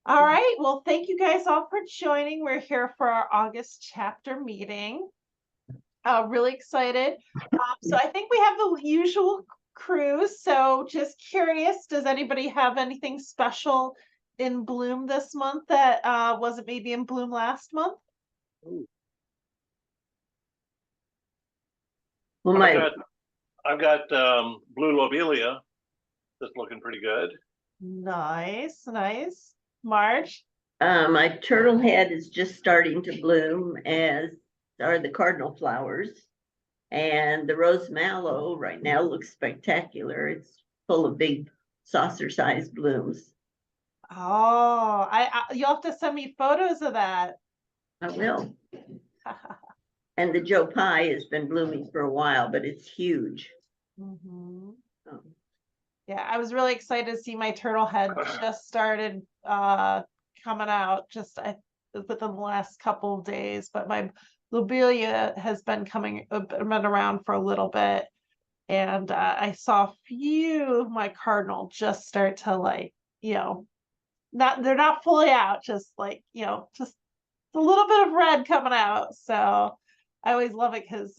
All right. Well, thank you guys all for joining. We're here for our August chapter meeting. Really excited. So I think we have the usual crew. So just curious, does anybody have anything special in bloom this month that wasn't maybe in bloom last month? Well, I've got I've got blue lobelia that's looking pretty good. Nice, nice. Marge? my turtle head is just starting to bloom, as are the cardinal flowers. And the rose mallow right now looks spectacular. It's full of big saucer-sized blooms. Oh, you'll have to send me photos of that. I will. And the Joe Pye has been blooming for a while, but it's huge. Mhm. Um, Yeah, I was really excited to see my turtle head just started coming out within the last couple of days, but my lobelia has been been around for a little bit, and I saw a few of my cardinal just start to they're not fully out, just just a little bit of red coming out. So I always love it because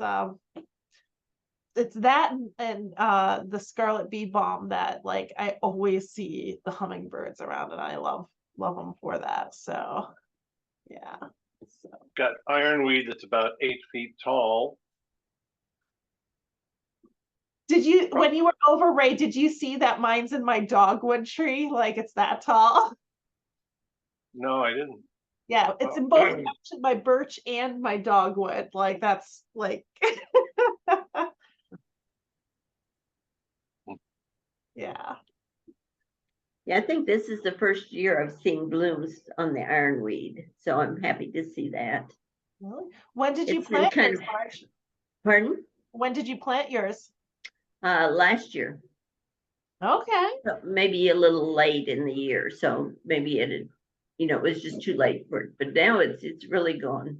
it's that and the scarlet bee balm that I always see the hummingbirds around, and I love them for that. So yeah. So Got ironweed that's about 8 feet tall. did you when you were over, Ray, did you see that mine's in my dogwood tree? Like it's that tall. No, I didn't. Yeah, it's in both actually my birch and my dogwood. Like that's like yeah. Yeah, I think this is the first year I've seen blooms on the ironweed, so I'm happy to see that. Really? When did you It's been plant kind yours, of, Marge? pardon? When did you plant yours? Last year, Okay. so maybe a little late in the year, so maybe it was just too late for it. But now it's really going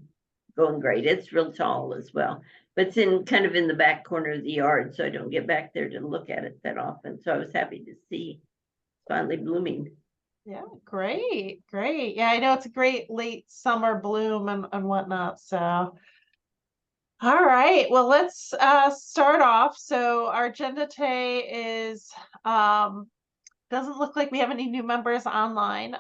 great. It's real tall as well, but it's in kind of in the back corner of the yard, so I don't get back there to look at it that often. So I was happy to see finally blooming. Yeah, great, great. Yeah, I know it's a great late summer bloom and whatnot. So, all right, well, let's start off. So our agenda today is doesn't look like we have any new members online,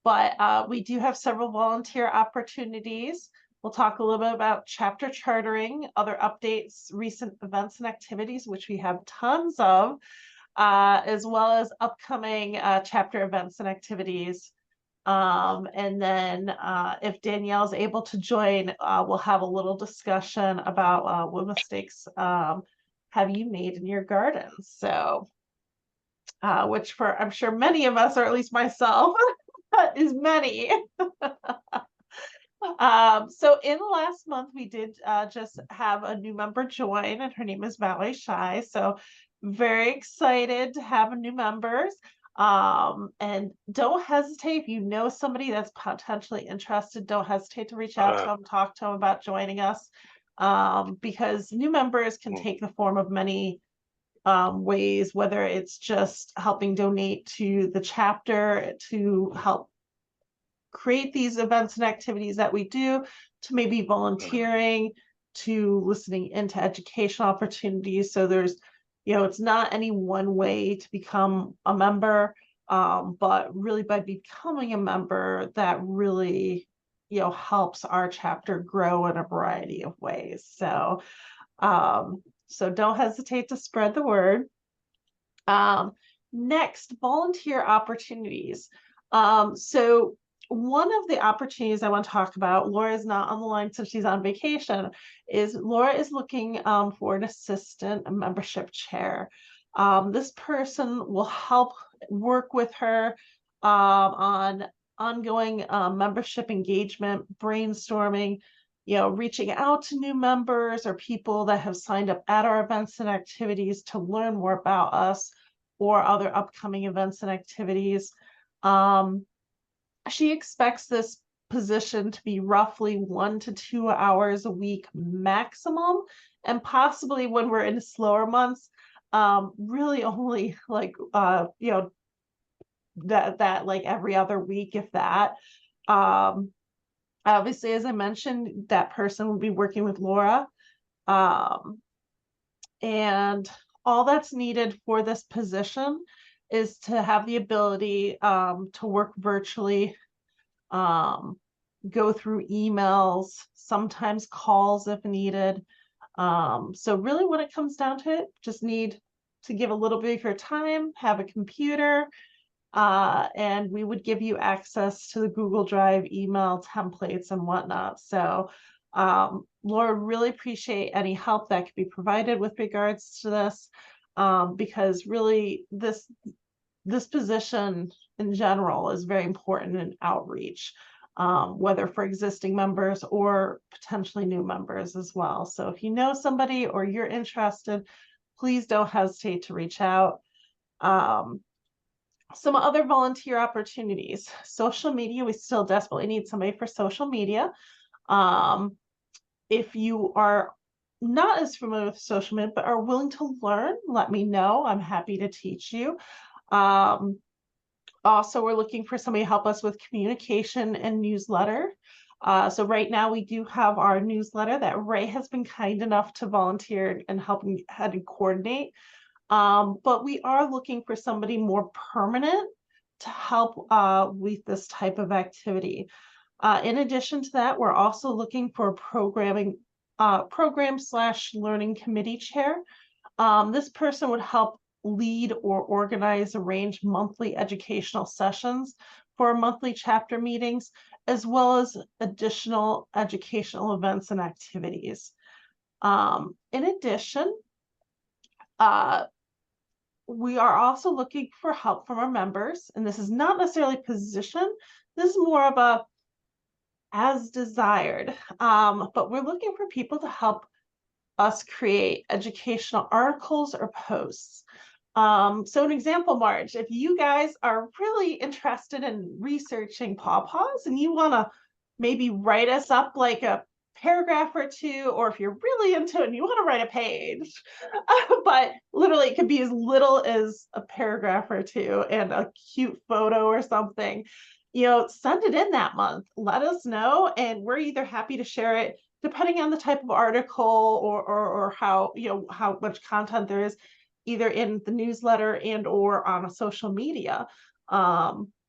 but we do have several volunteer opportunities. We'll talk a little bit about chapter chartering, other updates, recent events and activities, which we have tons of, as well as upcoming chapter events and activities. And then if Danielle's able to join, we'll have a little discussion about what mistakes have you made in your garden. So, which for I'm sure many of us, or at least myself, is many. So in the last month, we did just have a new member join, and her name is Valerie Shy. So very excited to have new members. And don't hesitate if you know somebody that's potentially interested, don't hesitate to reach out to them, talk to them about joining us. Because new members can take the form of many ways, whether it's just helping donate to the chapter to help create these events and activities that we do, to maybe volunteering, to listening into educational opportunities. So there's, it's not any one way to become a member, but really by becoming a member, that really, helps our chapter grow in a variety of ways. So don't hesitate to spread the word. Next, volunteer opportunities. So one of the opportunities I want to talk about, Laura is not on the line since she's on vacation, is Laura is looking for an assistant, a membership chair. This person will help work with her on ongoing membership engagement, brainstorming, reaching out to new members or people that have signed up at our events and activities to learn more about us or other upcoming events and activities. She expects this position to be roughly 1 to 2 hours a week maximum, and possibly when we're in slower months, really only that like every other week, if that. Obviously, as I mentioned, that person will be working with Laura. And all that's needed for this position is to have the ability to work virtually, go through emails, sometimes calls if needed. So really when it comes down to it, just need to give a little bit of your time, have a computer, and we would give you access to the Google Drive email templates and whatnot. So Laura, really appreciate any help that could be provided with regards to this, because really this position in general is very important in outreach, whether for existing members or potentially new members as well. So if you know somebody or you're interested, please don't hesitate to reach out. Some other volunteer opportunities. Social media, we still desperately need somebody for social media. If you are not as familiar with social media, but are willing to learn, let me know. I'm happy to teach you. Also, we're looking for somebody to help us with communication and newsletter. So right now we do have our newsletter that Ray has been kind enough to volunteer and helping head and coordinate. But we are looking for somebody more permanent to help with this type of activity. In addition to that, we're also looking for a program/learning committee chair. This person would help lead or organize, arrange monthly educational sessions for monthly chapter meetings, as well as additional educational events and activities. In addition, we are also looking for help from our members, and this is not necessarily a position. This is more of a as desired, but we're looking for people to help us create educational articles or posts. So an example, Marge, if you guys are really interested in researching pawpaws and you want to maybe write us up like a paragraph or two, or if you're really into it and you want to write a page, but literally it could be as little as a paragraph or two and a cute photo or something, send it in that month. Let us know, and we're either happy to share it depending on the type of article or how, how much content there is, either in the newsletter and or on a social media.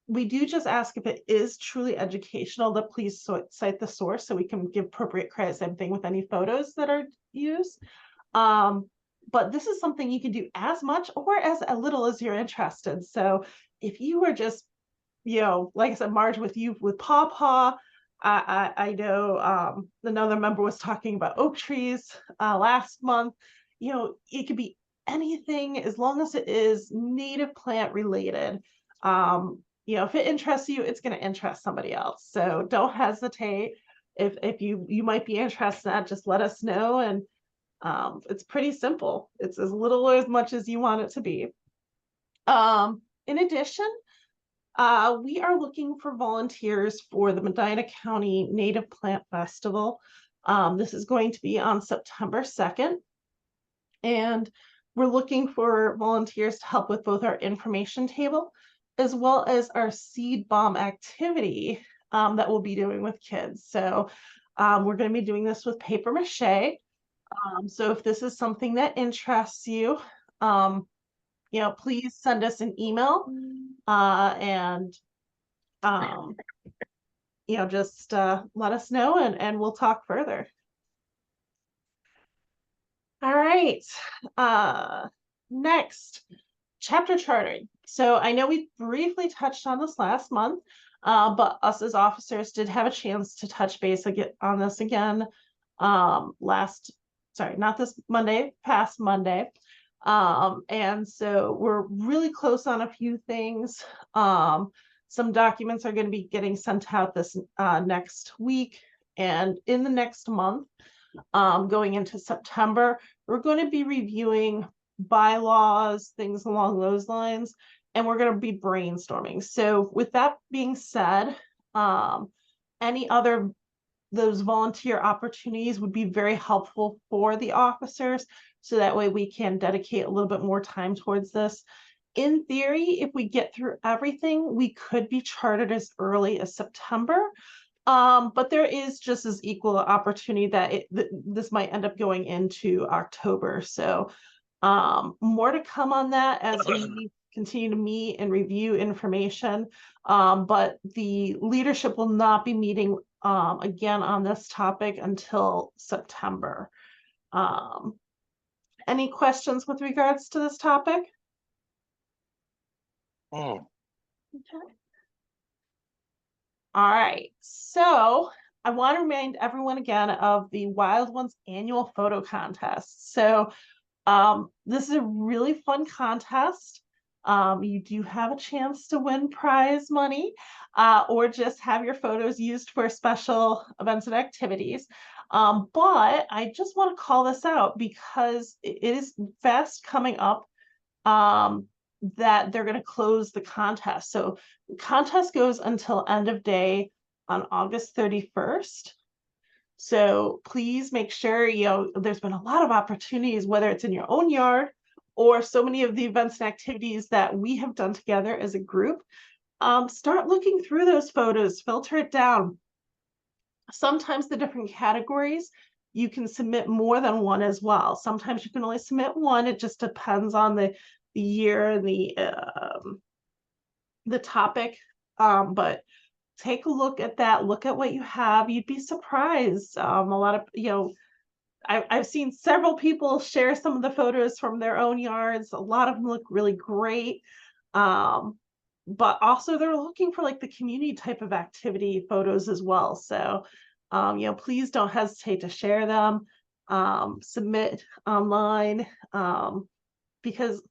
We do just ask if it is truly educational that please cite the source so we can give appropriate credit. Same thing with any photos that are used. But this is something you can do as much or as little as you're interested. So if you were just, like I said, Marge, with Pawpaw, I know another member was talking about oak trees last month. It could be anything as long as it is native plant related. If it interests you, it's going to interest somebody else. So don't hesitate. If you might be interested in that, just let us know. And it's pretty simple. It's as little or as much as you want it to be. In addition, we are looking for volunteers for the Medina County Native Plant Festival. This is going to be on September 2nd. And we're looking for volunteers to help with both our information table as well as our seed bomb activity that we'll be doing with kids. So we're going to be doing this with paper mache. So if this is something that interests you, please send us an email and just let us know and we'll talk further. All right. Next, chapter chartering. So I know we briefly touched on this last month, but us as officers did have a chance to touch base on this again not this Monday, past Monday. And so we're really close on a few things. Some documents are going to be getting sent out this next week, and in the next month, going into September, we're going to be reviewing bylaws, things along those lines, and we're going to be brainstorming. So with that being said, any other those volunteer opportunities would be very helpful for the officers, so that way we can dedicate a little bit more time towards this. In theory, if we get through everything, we could be chartered as early as September. But there is just as equal opportunity that this might end up going into October. So more to come on that as we continue to meet and review information. But the leadership will not be meeting again on this topic until September. Any questions with regards to this topic? Hmm. Okay. All right, so I want to remind everyone again of the Wild Ones annual photo contest. So this is a really fun contest. You do have a chance to win prize money or just have your photos used for special events and activities. But I just want to call this out because it is fast coming up that they're going to close the contest. So the contest goes until end of day on August 31st. So please make sure, there's been a lot of opportunities, whether it's in your own yard or so many of the events and activities that we have done together as a group. Start looking through those photos, filter it down. Sometimes the different categories, you can submit more than one as well. Sometimes you can only submit one. It just depends on the year and the topic. But take a look at that, look at what you have. You'd be surprised. A lot of, I've seen several people share some of the photos from their own yards. A lot of them look really great. But also they're looking for like the community type of activity photos as well. So, please don't hesitate to share them, submit online, because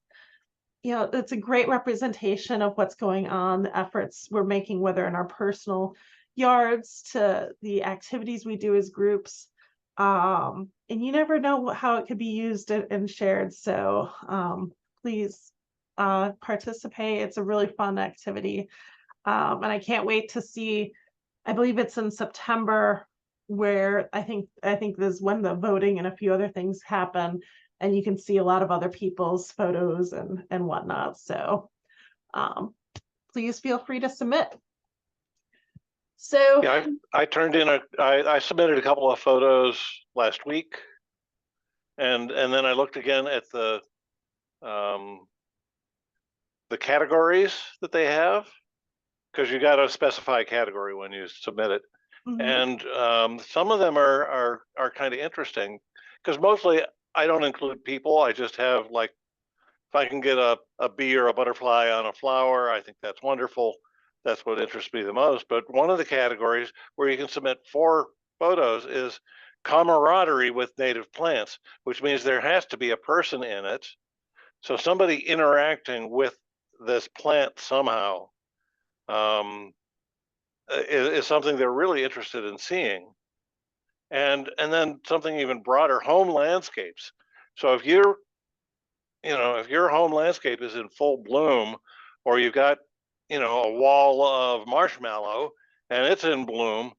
it's a great representation of what's going on, the efforts we're making, whether in our personal yards to the activities we do as groups. And you never know how it could be used and shared. So please participate. It's a really fun activity. And I can't wait to see, I believe it's in September, where I think this is when the voting and a few other things happen, and you can see a lot of other people's photos and whatnot. So please feel free to submit. So Yeah, I turned in I submitted a couple of photos last week, and then I looked again at the categories that they have, because you got to specify a category when you submit it. And some of them are kind of interesting, because mostly I don't include people. I just have, like, if I can get a bee or a butterfly on a flower, I think that's wonderful. That's what interests me the most. But one of the categories where you can submit 4 photos is camaraderie with native plants, which means there has to be a person in it. So somebody interacting with this plant somehow is something they're really interested in seeing. And then something even broader, home landscapes. So if your home landscape is in full bloom, or you've got, a wall of marshmallow and it's in bloom,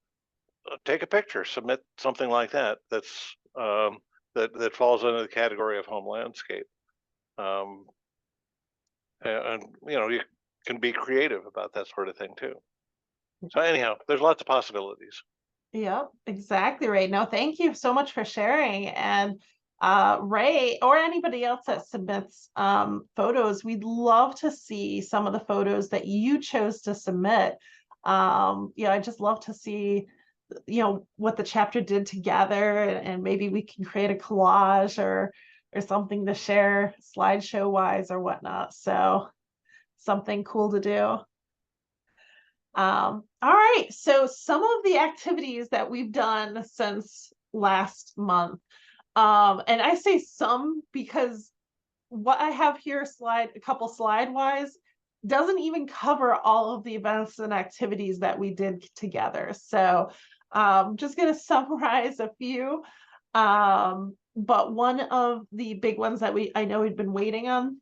take a picture, submit something like that. That's that falls under the category of home landscape. And you can be creative about that sort of thing too. So anyhow, there's lots of possibilities. Yep, exactly right. No, thank you so much for sharing. And Ray, or anybody else that submits photos, we'd love to see some of the photos that you chose to submit. I just love to see, what the chapter did together, and maybe we can create a collage or something to share slideshow wise or whatnot. So something cool to do. All right, so some of the activities that we've done since last month, and I say some because what I have here a couple slide wise doesn't even cover all of the events and activities that we did together. So just going to summarize a few. But one of the big ones that I know we've been waiting on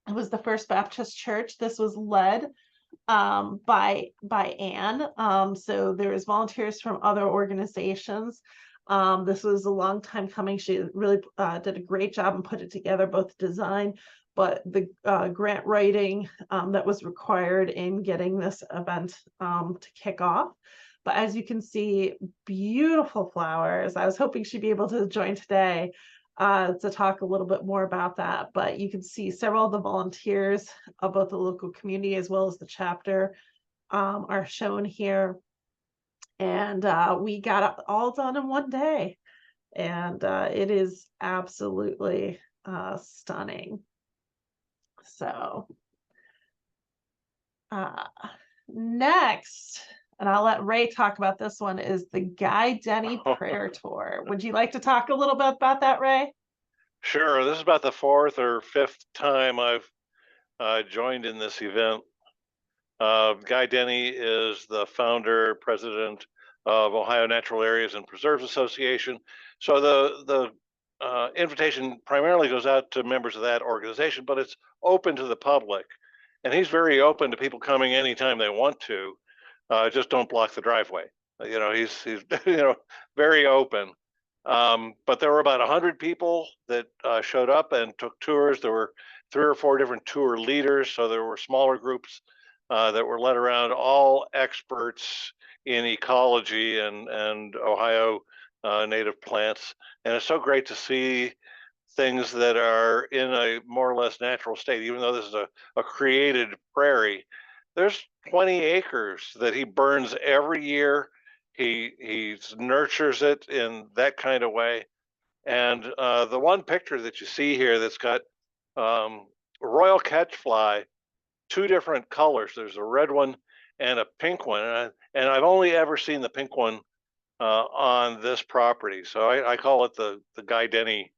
was the First Baptist Church. This was led by Anne. So there was volunteers from other organizations. This was a long time coming. She really did a great job and put it together, both design, but the grant writing that was required in getting this event to kick off. But as you can see, beautiful flowers. I was hoping she'd be able to join today to talk a little bit more about that. But you can see several of the volunteers of both the local community as well as the chapter are shown here. And we got it all done in one day. And it is absolutely stunning. So next, and I'll let Ray talk about this one, is the Guy Denny Prayer Tour. Would you like to talk a little bit about that, Ray? Sure. This is about the 4th or 5th time I've joined in this event. Guy Denny is the founder, president of Ohio Natural Areas and Preserves Association. So the invitation primarily goes out to members of that organization, but it's open to the public. And he's very open to people coming anytime they want to. Just don't block the driveway. You know, he's very open. But there were about 100 people that showed up and took tours. There were 3 or 4 different tour leaders, so there were smaller groups that were led around, all experts in ecology and Ohio native plants. And it's so great to see things that are in a more or less natural state, even though this is a created prairie. There's 20 acres that he burns every year. He nurtures it in that kind of way. And the one picture that you see here that's got royal catchfly, 2 different colors. There's a red one and a pink one. And I've only ever seen the pink one on this property. So I call it the Guy Denny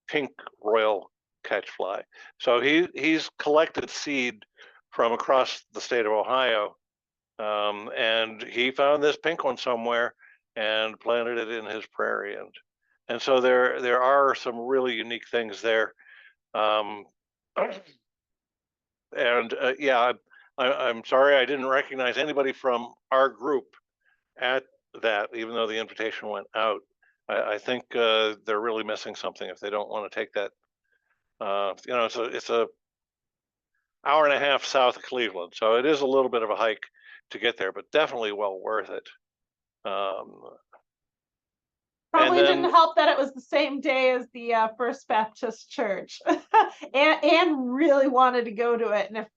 pink royal catchfly. So he's collected seed from across the state of Ohio. And he found this pink one somewhere and planted it in his prairie. And so there are some really unique things there. Yeah, I'm sorry I didn't recognize anybody from our group at that, even though the invitation went out. I think they're really missing something if they don't want to take that. You know, it's a hour and a half south of Cleveland, so it is a little bit of a hike to get there, but definitely well worth it. Probably then, didn't help that it was the same day as the First Baptist Church, and really wanted to go to it, and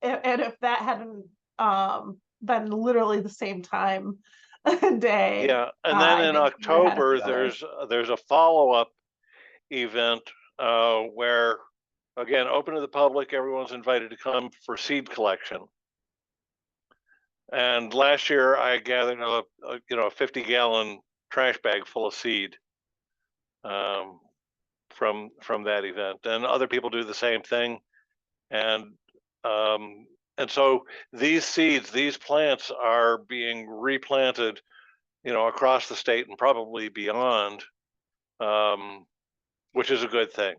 if that hadn't been literally the same time day. yeah, and then in October there's a follow-up event where, again, open to the public. Everyone's invited to come for seed collection. And last year I gathered a 50-gallon trash bag full of seed from that event, and other people do the same thing. And so these seeds, these plants are being replanted, across the state and probably beyond, which is a good thing.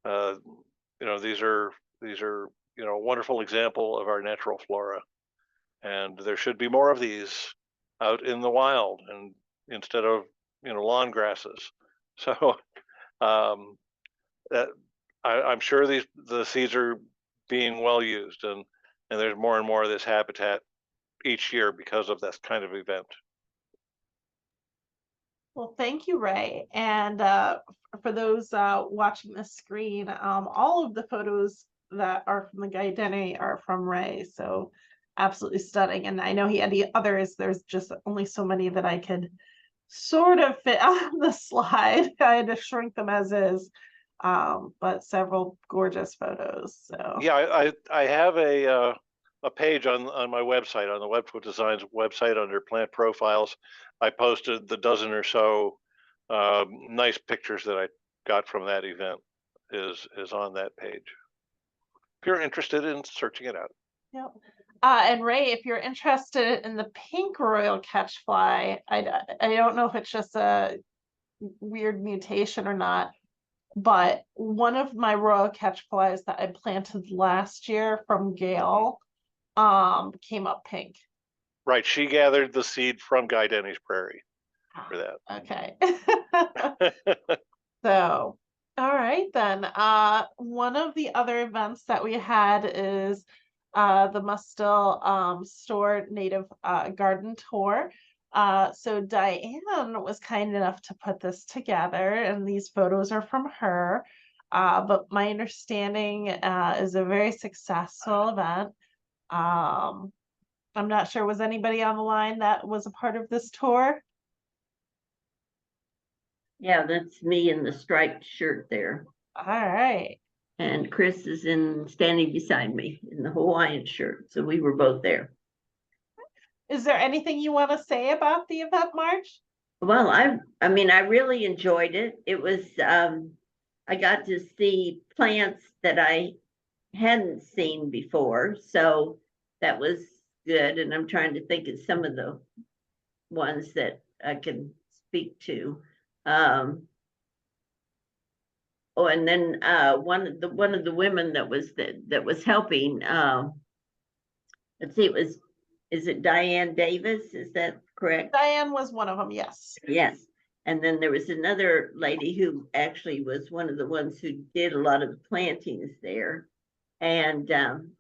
These are a wonderful example of our natural flora, and there should be more of these out in the wild, and instead of lawn grasses. So I'm sure the seeds are being well used, and there's more and more of this habitat each year because of this kind of event. Well, thank you, Ray. And for those watching the screen, all of the photos that are from the Guy Denny are from Ray. So absolutely stunning. And I know he had the others. There's just only so many that I could sort of fit on the slide. I had to shrink them as is. But several gorgeous photos. So yeah, I have a page on my website, on the Webfoot Designs website, under plant profiles. I posted the dozen or so nice pictures that I got from that event is on that page, if you're interested in searching it out. Yep. And Ray, if you're interested in the pink royal catchfly, I don't know if it's just a weird mutation or not, but one of my royal catchflies that I planted last year from Gail came up pink. Right, she gathered the seed from Guy Denny's prairie for that. Okay. So All right then. One of the other events that we had is the Mustill store native garden tour. So Diane was kind enough to put this together, and these photos are from her. But my understanding is a very successful event. Um, I'm not sure, was anybody on the line that was a part of this tour? Yeah, that's me in the striped shirt there. All right. And Chris is standing beside me in the Hawaiian shirt. So we were both there. Is there anything you want to say about the event, Marge? Well, I mean, I really enjoyed it. It was, I got to see plants that I hadn't seen before. So that was good. And I'm trying to think of some of the ones that I can speak to. Oh, and then one of the women that was helping, let's see, is it Diane Davis? Is that correct? Diane was one of them, yes. Yes. And then there was another lady who actually was one of the ones who did a lot of the plantings there. And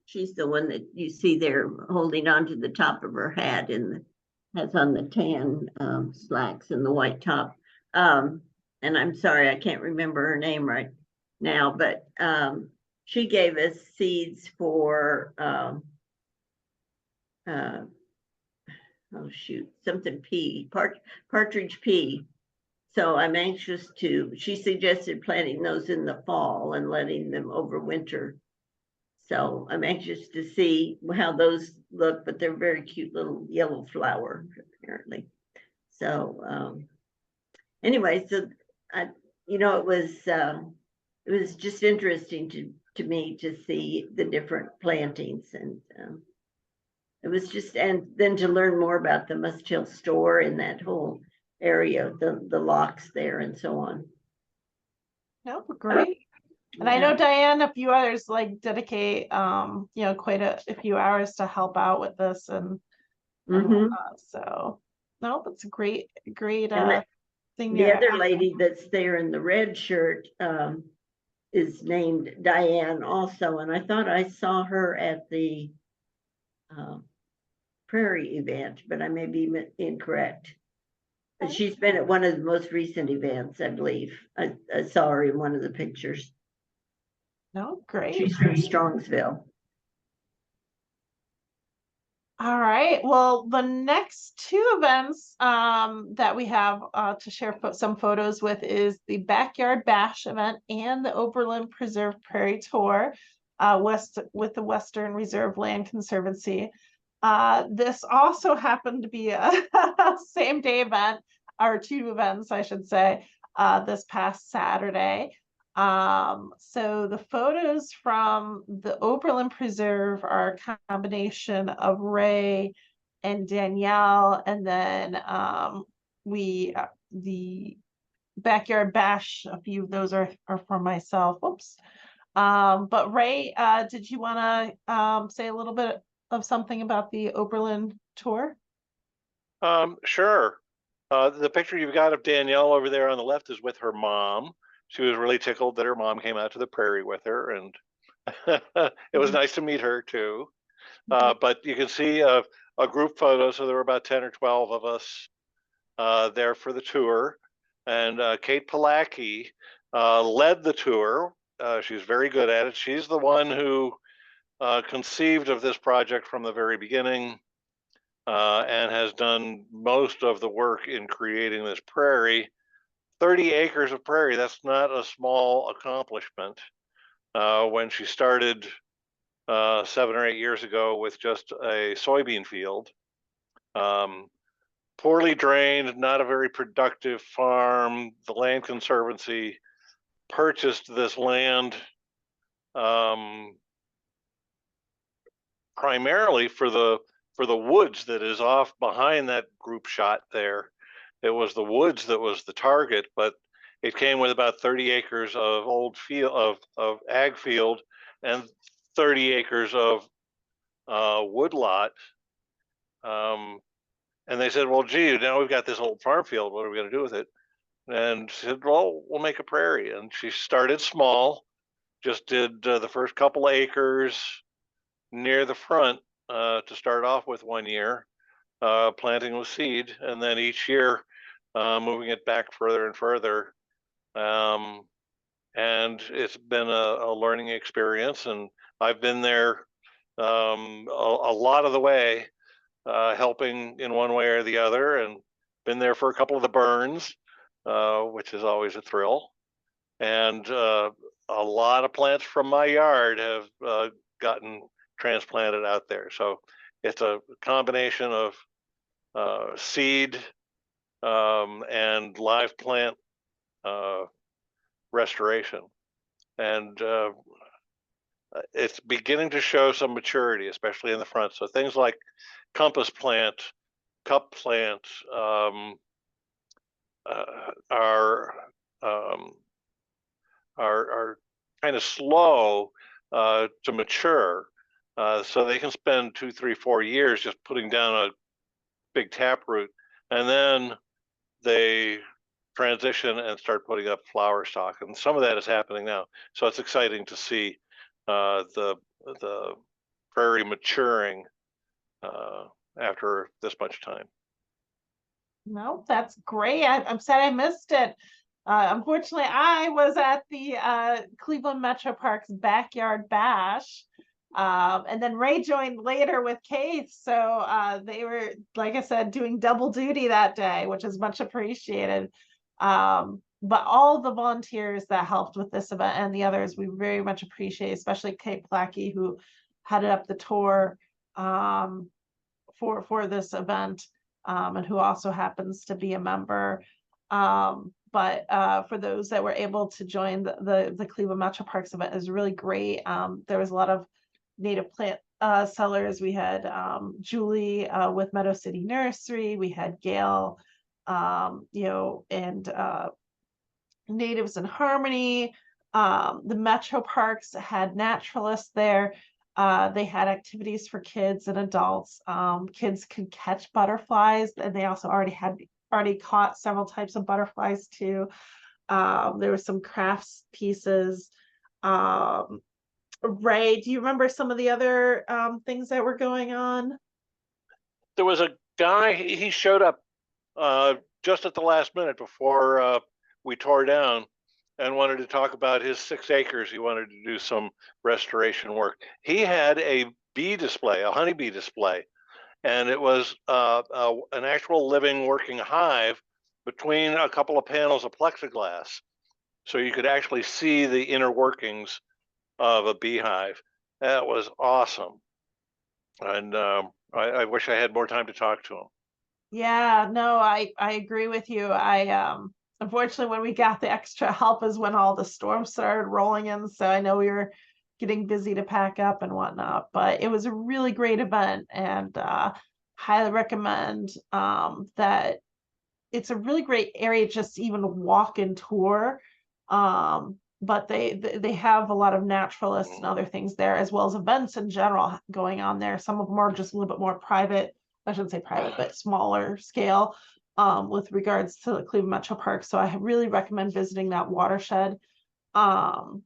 she's the one that you see there holding on to the top of her hat and has on the tan slacks and the white top. And I'm sorry, I can't remember her name right now, but she gave us seeds for oh shoot, something pea, partridge pea. So I'm anxious she suggested planting those in the fall and letting them overwinter. So I'm anxious to see how those look, but they're very cute little yellow flower, apparently. So anyway, so it was just interesting to me to see the different plantings, and it was just, and then to learn more about the Mustill store in that whole area, the locks there and so on. No, great. And I know Diane, a few others like dedicate, quite a few hours to help out with this and so, no, it's a great thing. The other lady that's there in the red shirt is named Diane also, and I thought I saw her at the Prairie event, but I may be incorrect. But she's been at one of the most recent events, I believe. I saw her in one of the pictures. No, great. She's from Strongsville. All right. Well, the next two events that we have to share some photos with is the Backyard Bash event and the Oberlin Preserve Prairie Tour with the Western Reserve Land Conservancy. This also happened to be a same day event, or two events, I should say, this past Saturday. So the photos from the Oberlin Preserve are a combination of Ray and Danielle, and then the Backyard Bash, a few of those are for myself. Oops. But Ray, did you want to say a little bit of something about the Oberlin tour? Sure. The picture you've got of Danielle over there on the left is with her mom. She was really tickled that her mom came out to the prairie with her, and it was nice to meet her too. But you can see a group photo, so there were about 10 or 12 of us there for the tour. And Kate Palacki led the tour. She's very good at it. She's the one who conceived of this project from the very beginning and has done most of the work in creating this prairie. 30 acres of prairie, that's not a small accomplishment. When she started 7 or 8 years ago with just a soybean field, poorly drained, not a very productive farm. The Land Conservancy purchased this land primarily for the woods that is off behind that group shot there. It was the woods that was the target, but it came with about 30 acres of old field of ag field and 30 acres of wood lot. And they said, well, gee, now we've got this old farm field. What are we going to do with it? and said, well, we'll make a prairie. And she started small, just did the first couple of acres near the front to start off with 1 year, planting with seed, and then each year moving it back further and further. And it's been a learning experience, and I've been there a lot of the way, helping in one way or the other, and been there for a couple of the burns, which is always a thrill. And a lot of plants from my yard have gotten transplanted out there. So it's a combination of seed and live plant restoration. And it's beginning to show some maturity, especially in the front. So things like compass plant, cup plant are kind of slow to mature. So they can spend 2, 3, 4 years just putting down a big taproot, and then they transition and start putting up flower stock. And some of that is happening now. So it's exciting to see the prairie maturing after this much time. No, that's great. I'm sad I missed it. Unfortunately, I was at the Cleveland Metro Parks Backyard Bash. And then Ray joined later with Keith. So they were, like I said, doing double duty that day, which is much appreciated. But all the volunteers that helped with this event and the others, we very much appreciate, especially Kate Plackey, who headed up the tour for this event, and who also happens to be a member. But for those that were able to join the Cleveland Metro Parks event, is really great. There was a lot of native plant sellers. We had Julie with Meadow City Nursery. We had Gail, and Natives in Harmony. The Metro Parks had naturalists there. They had activities for kids and adults. Kids could catch butterflies, and they also already caught several types of butterflies too. There were some crafts pieces. Ray, do you remember some of the other things that were going on? There was a guy, he showed up just at the last minute before we tore down, and wanted to talk about his 6 acres. He wanted to do some restoration work. He had a bee display, a honeybee display, and it was an actual living working hive between a couple of panels of plexiglass. So you could actually see the inner workings of a beehive. That was awesome. And I wish I had more time to talk to him. Yeah, no, I agree with you. Unfortunately, when we got the extra help is when all the storms started rolling in. So I know we were getting busy to pack up and whatnot, but it was a really great event, and highly recommend that. It's a really great area just to even walk and tour. But they have a lot of naturalists and other things there, as well as events in general going on there. Some of them are just a little bit more private. I shouldn't say private, but smaller scale with regards to the Cleveland Metro Park. So I really recommend visiting that watershed. And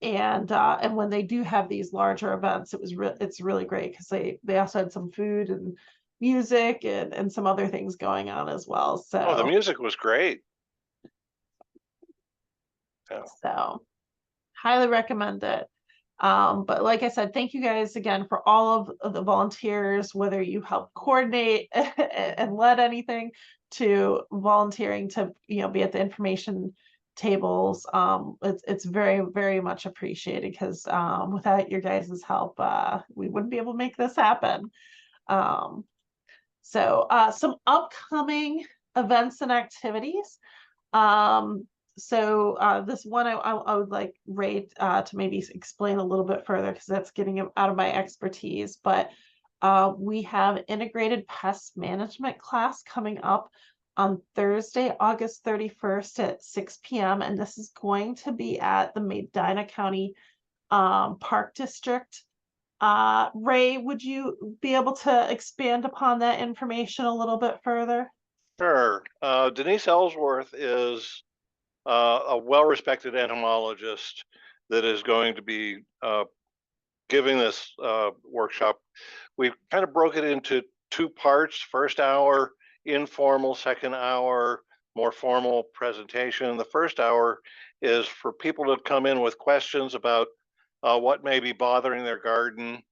when they do have these larger events, it's really great because they also had some food and music and some other things going on as well. Oh, the So music was great. Yeah. so highly recommend it. But like I said, thank you guys again for all of the volunteers, whether you help coordinate and led anything, to volunteering to be at the information tables. It's very, very much appreciated, because without your guys' help, we wouldn't be able to make this happen. So some upcoming events and activities. So this one I would like Ray to maybe explain a little bit further, because that's getting out of my expertise. But we have integrated pest management class coming up on Thursday, August 31st at 6 p.m. And this is going to be at the Medina County Park District. Ray, would you be able to expand upon that information a little bit further? Sure. Denise Ellsworth is a well-respected entomologist that is going to be giving this workshop. We've kind of broke it into 2 parts. First hour, informal. Second hour, more formal presentation. The first hour is for people to come in with questions about what may be bothering their garden.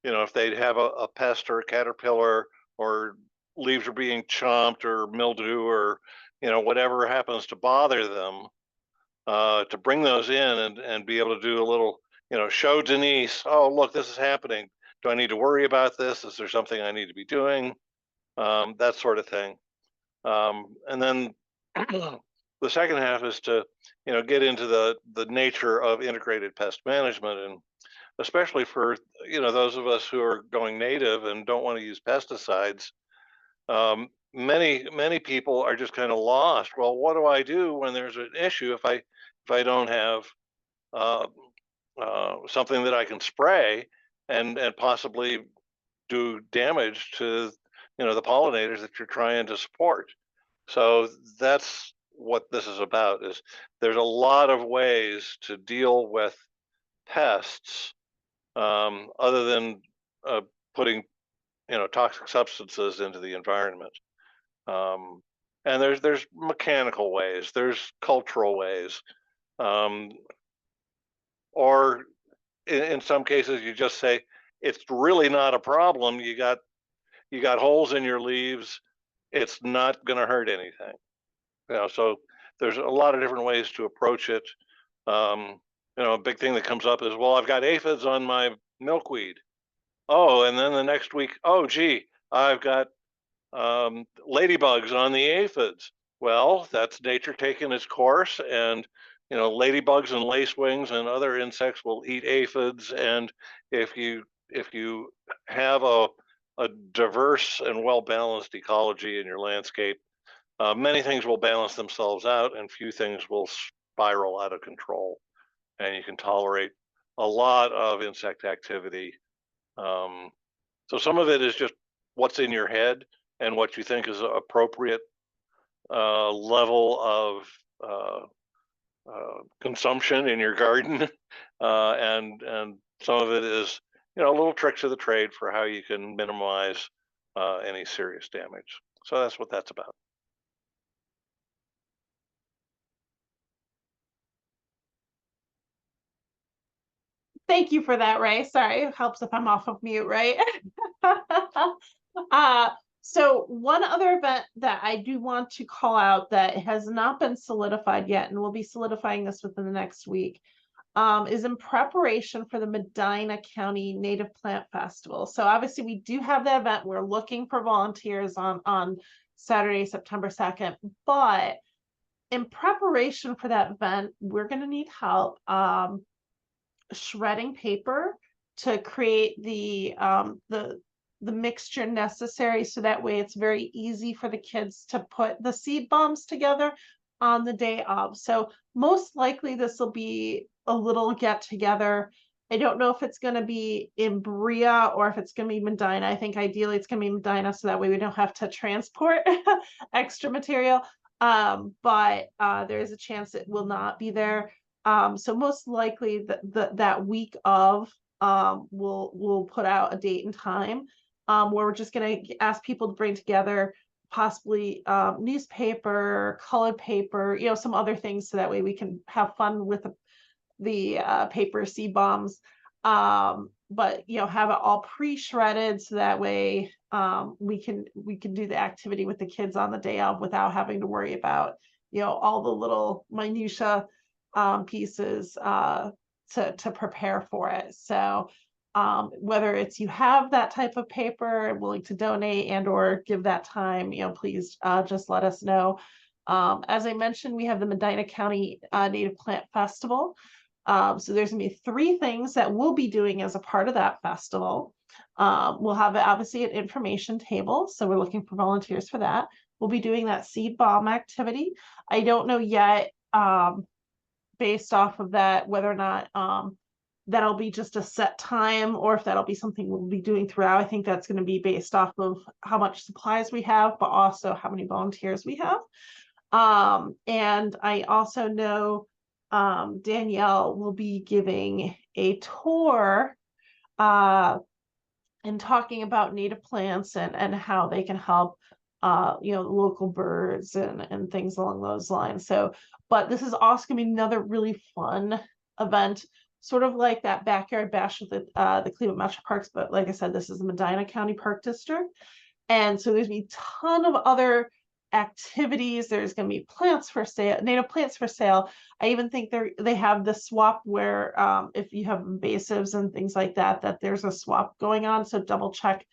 You know, if they have a pest or a caterpillar, or leaves are being chomped, or mildew, or, you know, whatever happens to bother them, to bring those in and be able to do a little, you know, show Denise, oh, look, this is happening. Do I need to worry about this? Is there something I need to be doing? That sort of thing. And then the second half is to, you know, get into the nature of integrated pest management, and especially for, you know, those of us who are going native and don't want to use pesticides. Many people are just kind of lost. Well, what do I do when there's an issue if I don't have uh, something that I can spray and possibly do damage to, you know, the pollinators that you're trying to support? So that's what this is about. Is there's a lot of ways to deal with pests, other than putting, you know, toxic substances into the environment. And there's mechanical ways, there's cultural ways, um, or in some cases you just say it's really not a problem. You got holes in your leaves. It's not going to hurt anything. You know, so there's a lot of different ways to approach it. You know, a big thing that comes up is, well, I've got aphids on my milkweed. Oh, and then the next week, oh, gee, I've got ladybugs on the aphids. Well, that's nature taking its course, and, you know, ladybugs and lacewings and other insects will eat aphids. And if you have a diverse and well balanced ecology in your landscape, many things will balance themselves out, and few things will spiral out of control. And you can tolerate a lot of insect activity. So some of it is just what's in your head and what you think is an appropriate level of consumption in your garden, and some of it is, you know, little tricks of the trade for how you can minimize any serious damage. So that's what that's about. Thank you for that, Ray. Sorry, it helps if I'm off of mute, right? So one other event that I do want to call out that has not been solidified yet, and we'll be solidifying this within the next week, is in preparation for the Medina County Native Plant Festival. So obviously we do have the event. We're looking for volunteers on Saturday, September 2nd, but in preparation for that event, we're going to need help shredding paper to create the mixture necessary, so that way it's very easy for the kids to put the seed bombs together on the day of. So most likely this will be a little get together. I don't know if it's going to be in Berea or if it's going to be Medina. I think ideally it's going to be Medina, so that way we don't have to transport extra material. But there is a chance it will not be there. So most likely that week of, we'll put out a date and time, where we're just gonna ask people to bring together possibly newspaper, colored paper, you know, some other things, so that way we can have fun with the paper seed bombs. But you know, have it all pre-shredded, so that way we can do the activity with the kids on the day of without having to worry about, you know, all the little minutia pieces to prepare for it. So whether it's you have that type of paper, willing to donate and or give that time, you know, please just let us know. As I mentioned, we have the Medina County Native Plant Festival. So there's gonna be 3 things that we'll be doing as a part of that festival. We'll have obviously an information table, so we're looking for volunteers for that. We'll be doing that seed bomb activity. I don't know yet, based off of that, whether or not that'll be just a set time or if that'll be something we'll be doing throughout. I think that's going to be based off of how much supplies we have, but also how many volunteers we have. And I also know Danielle will be giving a tour and talking about native plants and how they can help local birds and things along those lines. So, but this is also gonna be another really fun event, sort of like that backyard bash with the Cleveland Metro Parks, but like I said, this is the Medina County Park District. And so there's a ton of other activities. There's going to be plants for sale, native plants for sale. I even think they have the swap where if you have invasives and things like that, that there's a swap going on. So double check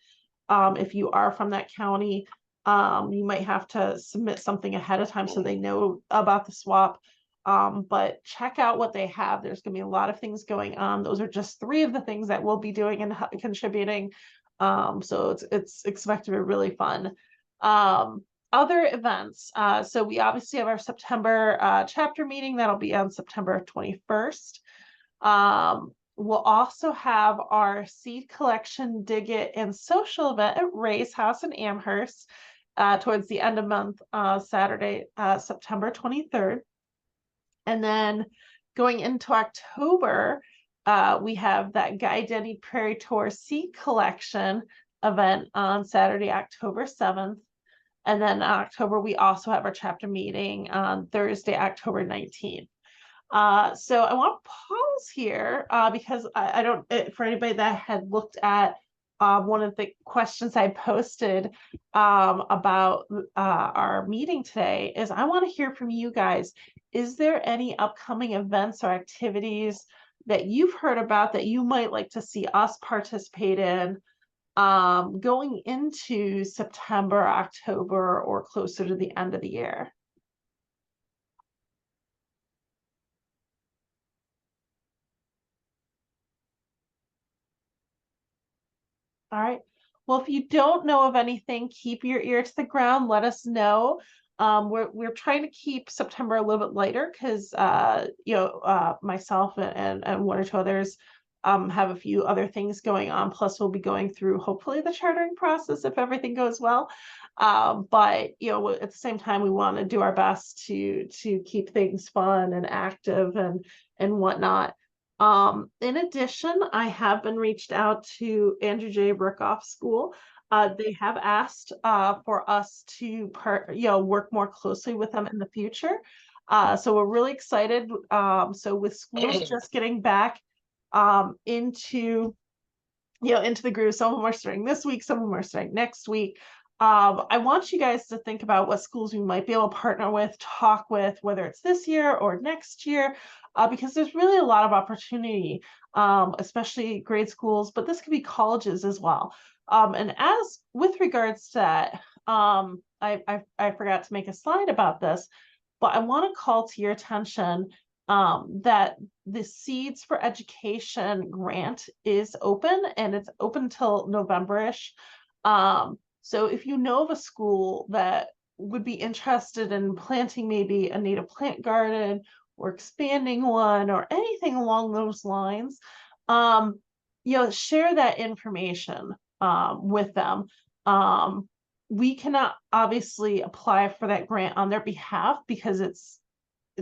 if you are from that county. You might have to submit something ahead of time so they know about the swap. But check out what they have. There's going to be a lot of things going on. Those are just 3 of the things that we'll be doing and contributing. So it's expected to be really fun. Other events. So we obviously have our September chapter meeting that'll be on September 21st. We'll also have our seed collection, dig it, and social event at Ray's House in Amherst towards the end of month, Saturday, September 23rd. And then going into October, we have that Guy Denny Prairie Tour seed collection event on Saturday, October 7th. And then in October, we also have our chapter meeting on Thursday, October 19th. So I want to pause here because I don't, for anybody that had looked at one of the questions I posted about our meeting today is I want to hear from you guys. Is there any upcoming events or activities that you've heard about that you might like to see us participate in going into September, October, or closer to the end of the year? All right. Well, if you don't know of anything, keep your ear to the ground. Let us know. We're trying to keep September a little bit lighter because myself and 1 or 2 others have a few other things going on. Plus, we'll be going through hopefully the chartering process if everything goes well. But at the same time, we want to do our best to keep things fun and active and whatnot. In addition, I have been reached out to Andrew J. Brickoff School. They have asked for us to work more closely with them in the future. So we're really excited. So with schools just getting back into the groove, some of them are starting this week, some of them are starting next week. I want you guys to think about what schools we might be able to partner with, talk with, whether it's this year or next year, because there's really a lot of opportunity, especially grade schools, but this could be colleges as well. And as with regards to that, I forgot to make a slide about this, but I want to call to your attention that the Seeds for Education grant is open and it's open till November-ish. So if you know of a school that would be interested in planting maybe a native plant garden or expanding one or anything along those lines, share that information with them. We cannot obviously apply for that grant on their behalf because it's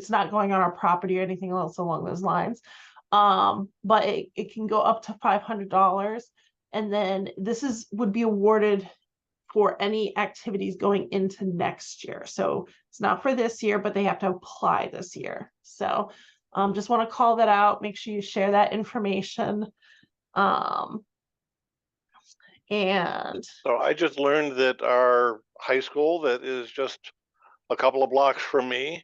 not going on our property or anything else along those lines. But it can go up to $500. And then this would be awarded for any activities going into next year. So it's not for this year, but they have to apply this year. So just want to call that out. Make sure you share that information. And So I just learned that our high school that is just a couple of blocks from me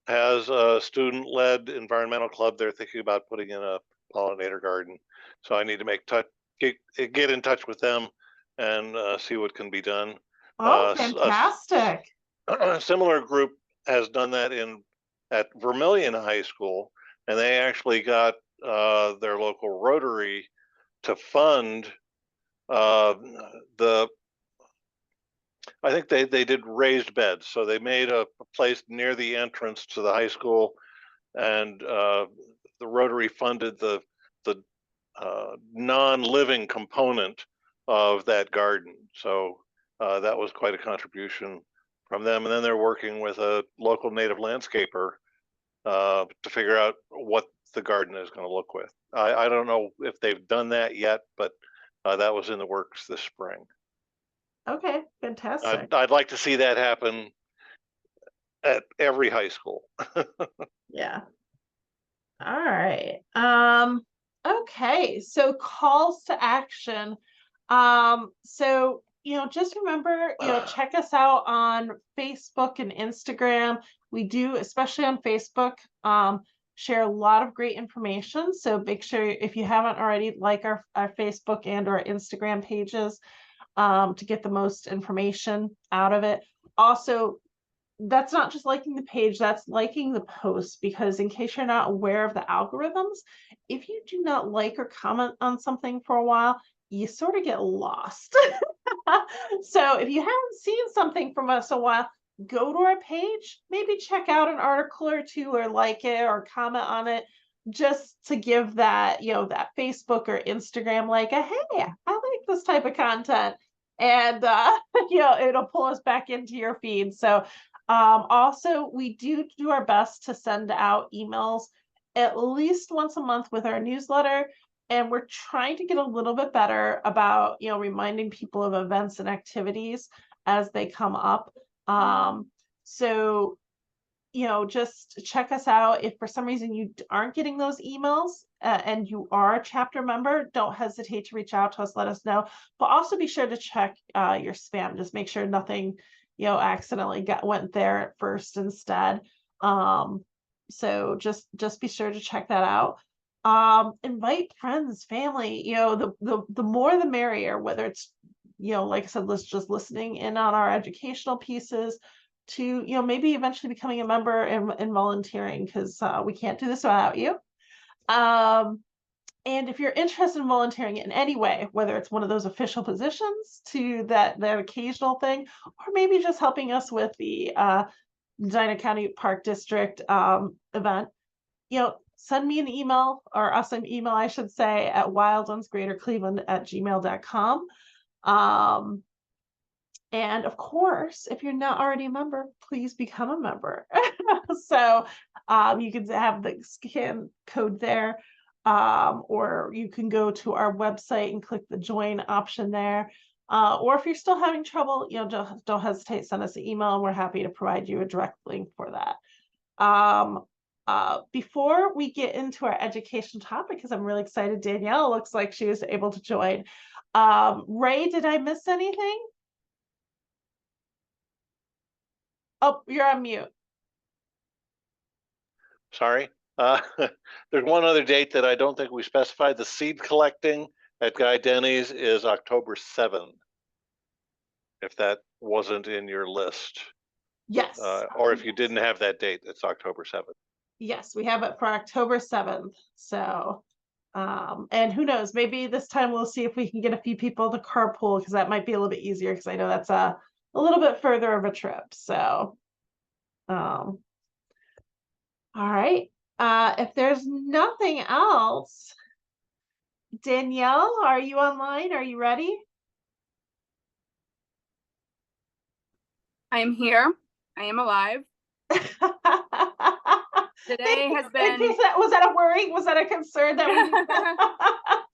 has a student-led environmental club. They're thinking about putting in a pollinator garden. So I need to get in touch with them and see what can be done. fantastic. A similar group has done that at Vermilion High School, and they actually got their local Rotary to fund I think they did raised beds. So they made a place near the entrance to the high school, and the Rotary funded the the non-living component of that garden. So that was quite a contribution from them. And then they're working with a local native landscaper to figure out what the garden is going to look with. I don't know if they've done that yet, but that was in the works this spring. Okay, fantastic. I'd like to see that happen at every high school. Yeah. All right. Okay, so calls to action. So, just remember, check us out on Facebook and Instagram. We do, especially on Facebook, share a lot of great information. So make sure, if you haven't already, like our Facebook and our Instagram pages, to get the most information out of it. Also, that's not just liking the page, that's liking the post, because in case you're not aware of the algorithms, if you do not like or comment on something for a while, you sort of get lost. So if you haven't seen something from us a while, go to our page, maybe check out an article or two, or like it or comment on it, just to give that, that Facebook or Instagram, like a, hey, I like this type of content. And it'll pull us back into your feed. So also, we do our best to send out emails at least once a month with our newsletter, and we're trying to get a little bit better about, reminding people of events and activities as they come up. So, just check us out. If for some reason you aren't getting those emails and you are a chapter member, don't hesitate to reach out to us, let us know. But also be sure to check your spam. Just make sure nothing accidentally went there at first instead. So just be sure to check that out. Invite friends, family, the more the merrier, whether it's, like I said, just listening in on our educational pieces, to, maybe eventually becoming a member and volunteering, because we can't do this without you. And if you're interested in volunteering in any way, whether it's one of those official positions to that occasional thing, or maybe just helping us with the Medina County Park District event, send me an email, or us an email, I should say, at wildonesgreatercleveland@gmail.com. And of course, if you're not already a member, please become a member. So you can have the scan code there, or you can go to our website and click the join option there. Or if you're still having trouble, don't hesitate, send us an email, and we're happy to provide you a direct link for that. Before we get into our education topic, because I'm really excited, Danielle looks like she was able to join. Ray, did I miss anything? Oh, you're on mute. Sorry. There's one other date that I don't think we specified. The seed collecting at Guy Denny's is October 7th. If that wasn't in your list. Yes. Or if you didn't have that date, it's October 7th. Yes, we have it for October 7th. So, and who knows, maybe this time we'll see if we can get a few people to carpool, because that might be a little bit easier, because I know that's a little bit further of a trip. So, all right. If there's nothing else, Danielle, are you online? Are you ready? I am here. I am alive. Today has been. Was that a worry? Was that a concern that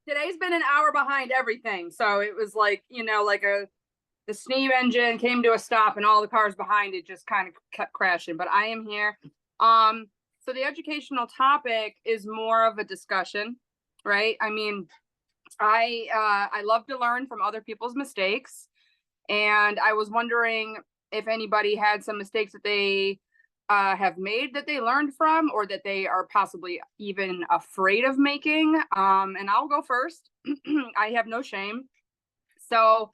Today's been an hour behind everything. So it was like, the steam engine came to a stop and all the cars behind it just kind of kept crashing. But I am here. So the educational topic is more of a discussion, right? I mean, I love to learn from other people's mistakes. And I was wondering if anybody had some mistakes that they have made that they learned from, or that they are possibly even afraid of making. And I'll go first. I have no shame. So,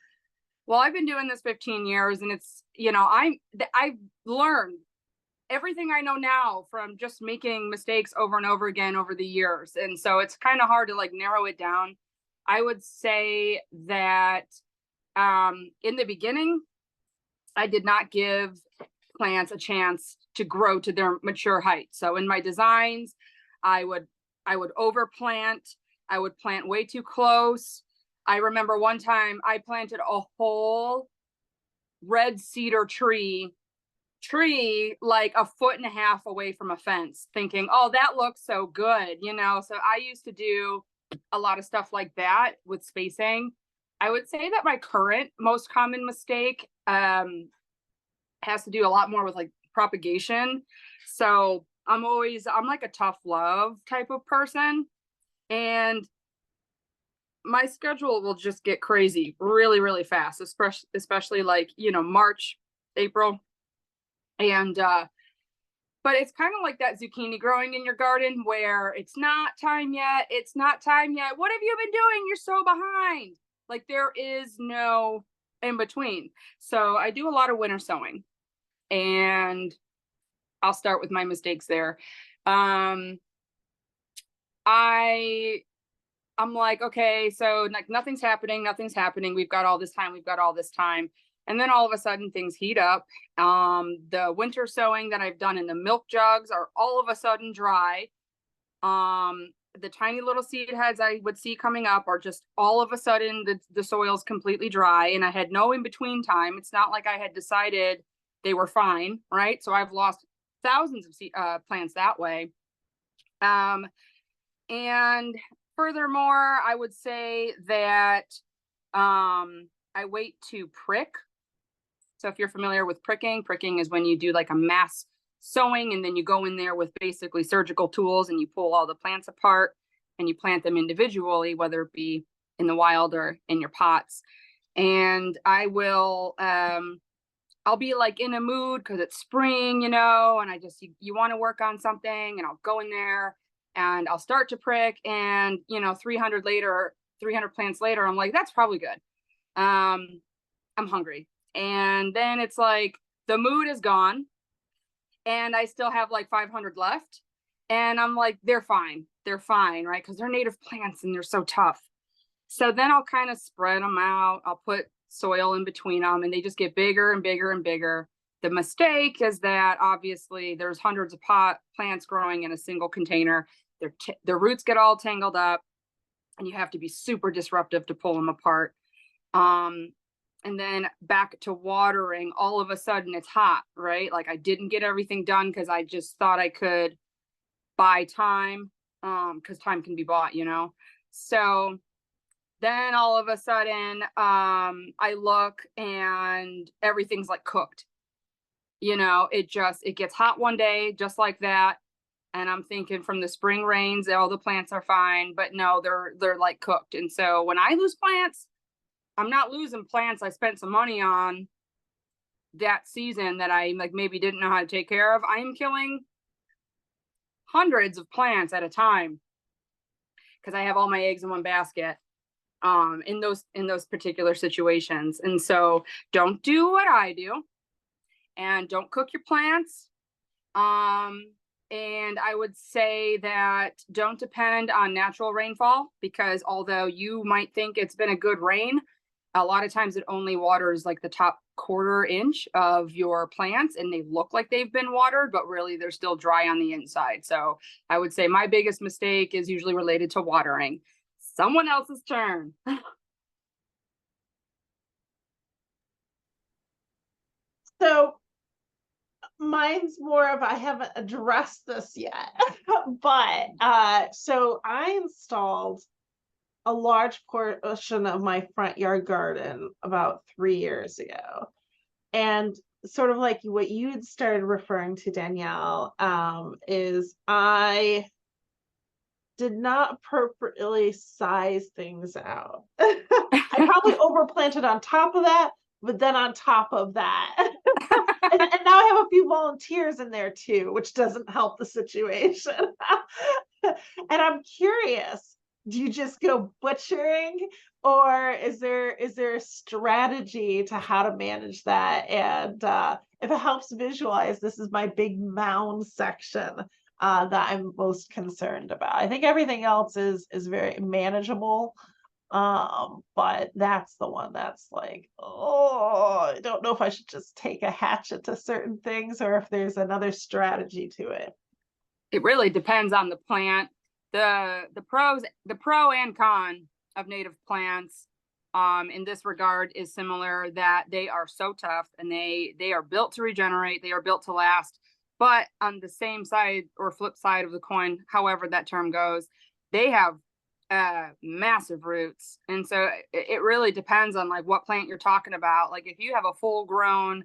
well, I've been doing this 15 years, and it's, I've learned everything I know now from just making mistakes over and over again over the years. And so it's kind of hard to narrow it down. I would say that in the beginning, I did not give plants a chance to grow to their mature height. So in my designs, I would I would overplant. I would plant way too close. I remember one time I planted a whole red cedar tree like a foot and a half away from a fence, thinking, oh, that looks so good, you know. So I used to do a lot of stuff like that with spacing. I would say that my current most common mistake has to do a lot more with like propagation. So I'm like a tough love type of person, and my schedule will just get crazy really, really fast, especially like, you know, March, April. And but it's kind of like that zucchini growing in your garden where it's not time yet. It's not time yet. What have you been doing? You're so behind. Like there is no in between. So I do a lot of winter sowing, and I'll start with my mistakes there. I'm like, okay, so like nothing's happening. We've got all this time. And then all of a sudden things heat up. The winter sowing that I've done in the milk jugs are all of a sudden dry. The tiny little seed heads I would see coming up are just all of a sudden the soil's completely dry, and I had no in between time. It's not like I had decided they were fine, right? So I've lost thousands of plants that way. And furthermore, I would say that I wait to prick. So if you're familiar with pricking is when you do like a mass sowing, and then you go in there with basically surgical tools and you pull all the plants apart and you plant them individually, whether it be in the wild or in your pots. And I will, I'll be like in a mood because it's spring, you know, and you want to work on something, and I'll go in there and I'll start to prick, and, you know, 300 plants later, I'm like, that's probably good. I'm hungry. And then it's like the mood is gone, and I still have like 500 left. And I'm like, they're fine, right? Because they're native plants and they're so tough. So then I'll kind of spread them out. I'll put soil in between them, and they just get bigger and bigger and bigger. The mistake is that obviously there's hundreds of plants growing in a single container. Their roots get all tangled up, and you have to be super disruptive to pull them apart. And then back to watering, all of a sudden it's hot, right? Like I didn't get everything done because I just thought I could buy time, because time can be bought, you know? So then all of a sudden, I look and everything's like cooked. You know, it gets hot one day, just like that. And I'm thinking from the spring rains, all the plants are fine, but no, they're like cooked. And so when I lose plants, I'm not losing plants I spent some money on that season that I like maybe didn't know how to take care of. I am killing hundreds of plants at a time because I have all my eggs in one basket in those particular situations. And so don't do what I do, and don't cook your plants. And I would say that don't depend on natural rainfall, because although you might think it's been a good rain, a lot of times it only waters like the top quarter inch of your plants, and they look like they've been watered, but really they're still dry on the inside. So I would say my biggest mistake is usually related to watering. Someone else's turn. So mine's more of, I haven't addressed this yet, but so I installed a large portion of my front yard garden about 3 years ago. And sort of like what you'd started referring to, Danielle, is I did not appropriately size things out. I probably overplanted on top of that, but then on top of that. and now I have a few volunteers in there too, which doesn't help the situation. And I'm curious, do you just go butchering, or is there a strategy to how to manage that? And if it helps visualize, this is my big mound section that I'm most concerned about. I think everything else is very manageable. But that's the one that's like, oh, I don't know if I should just take a hatchet to certain things or if there's another strategy to it. It really depends on the plant the pro and con of native plants in this regard is similar, that they are so tough and they are built to regenerate, they are built to last. But on the same side or flip side of the coin, however that term goes, they have massive roots. And so it really depends on like what plant you're talking about. Like if you have a full grown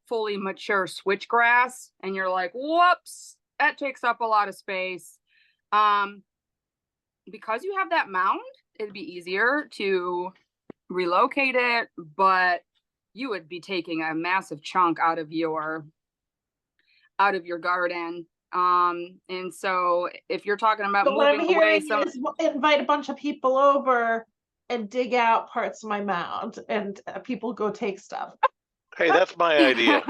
fully mature switchgrass and you're like, whoops, that takes up a lot of space. Because you have that mound, it'd be easier to relocate it, but you would be taking a massive chunk out of your garden. And so if you're talking about But what I'm moving away hearing is invite a bunch of people over and dig out parts of my mound, and people go take stuff. Hey, that's my idea.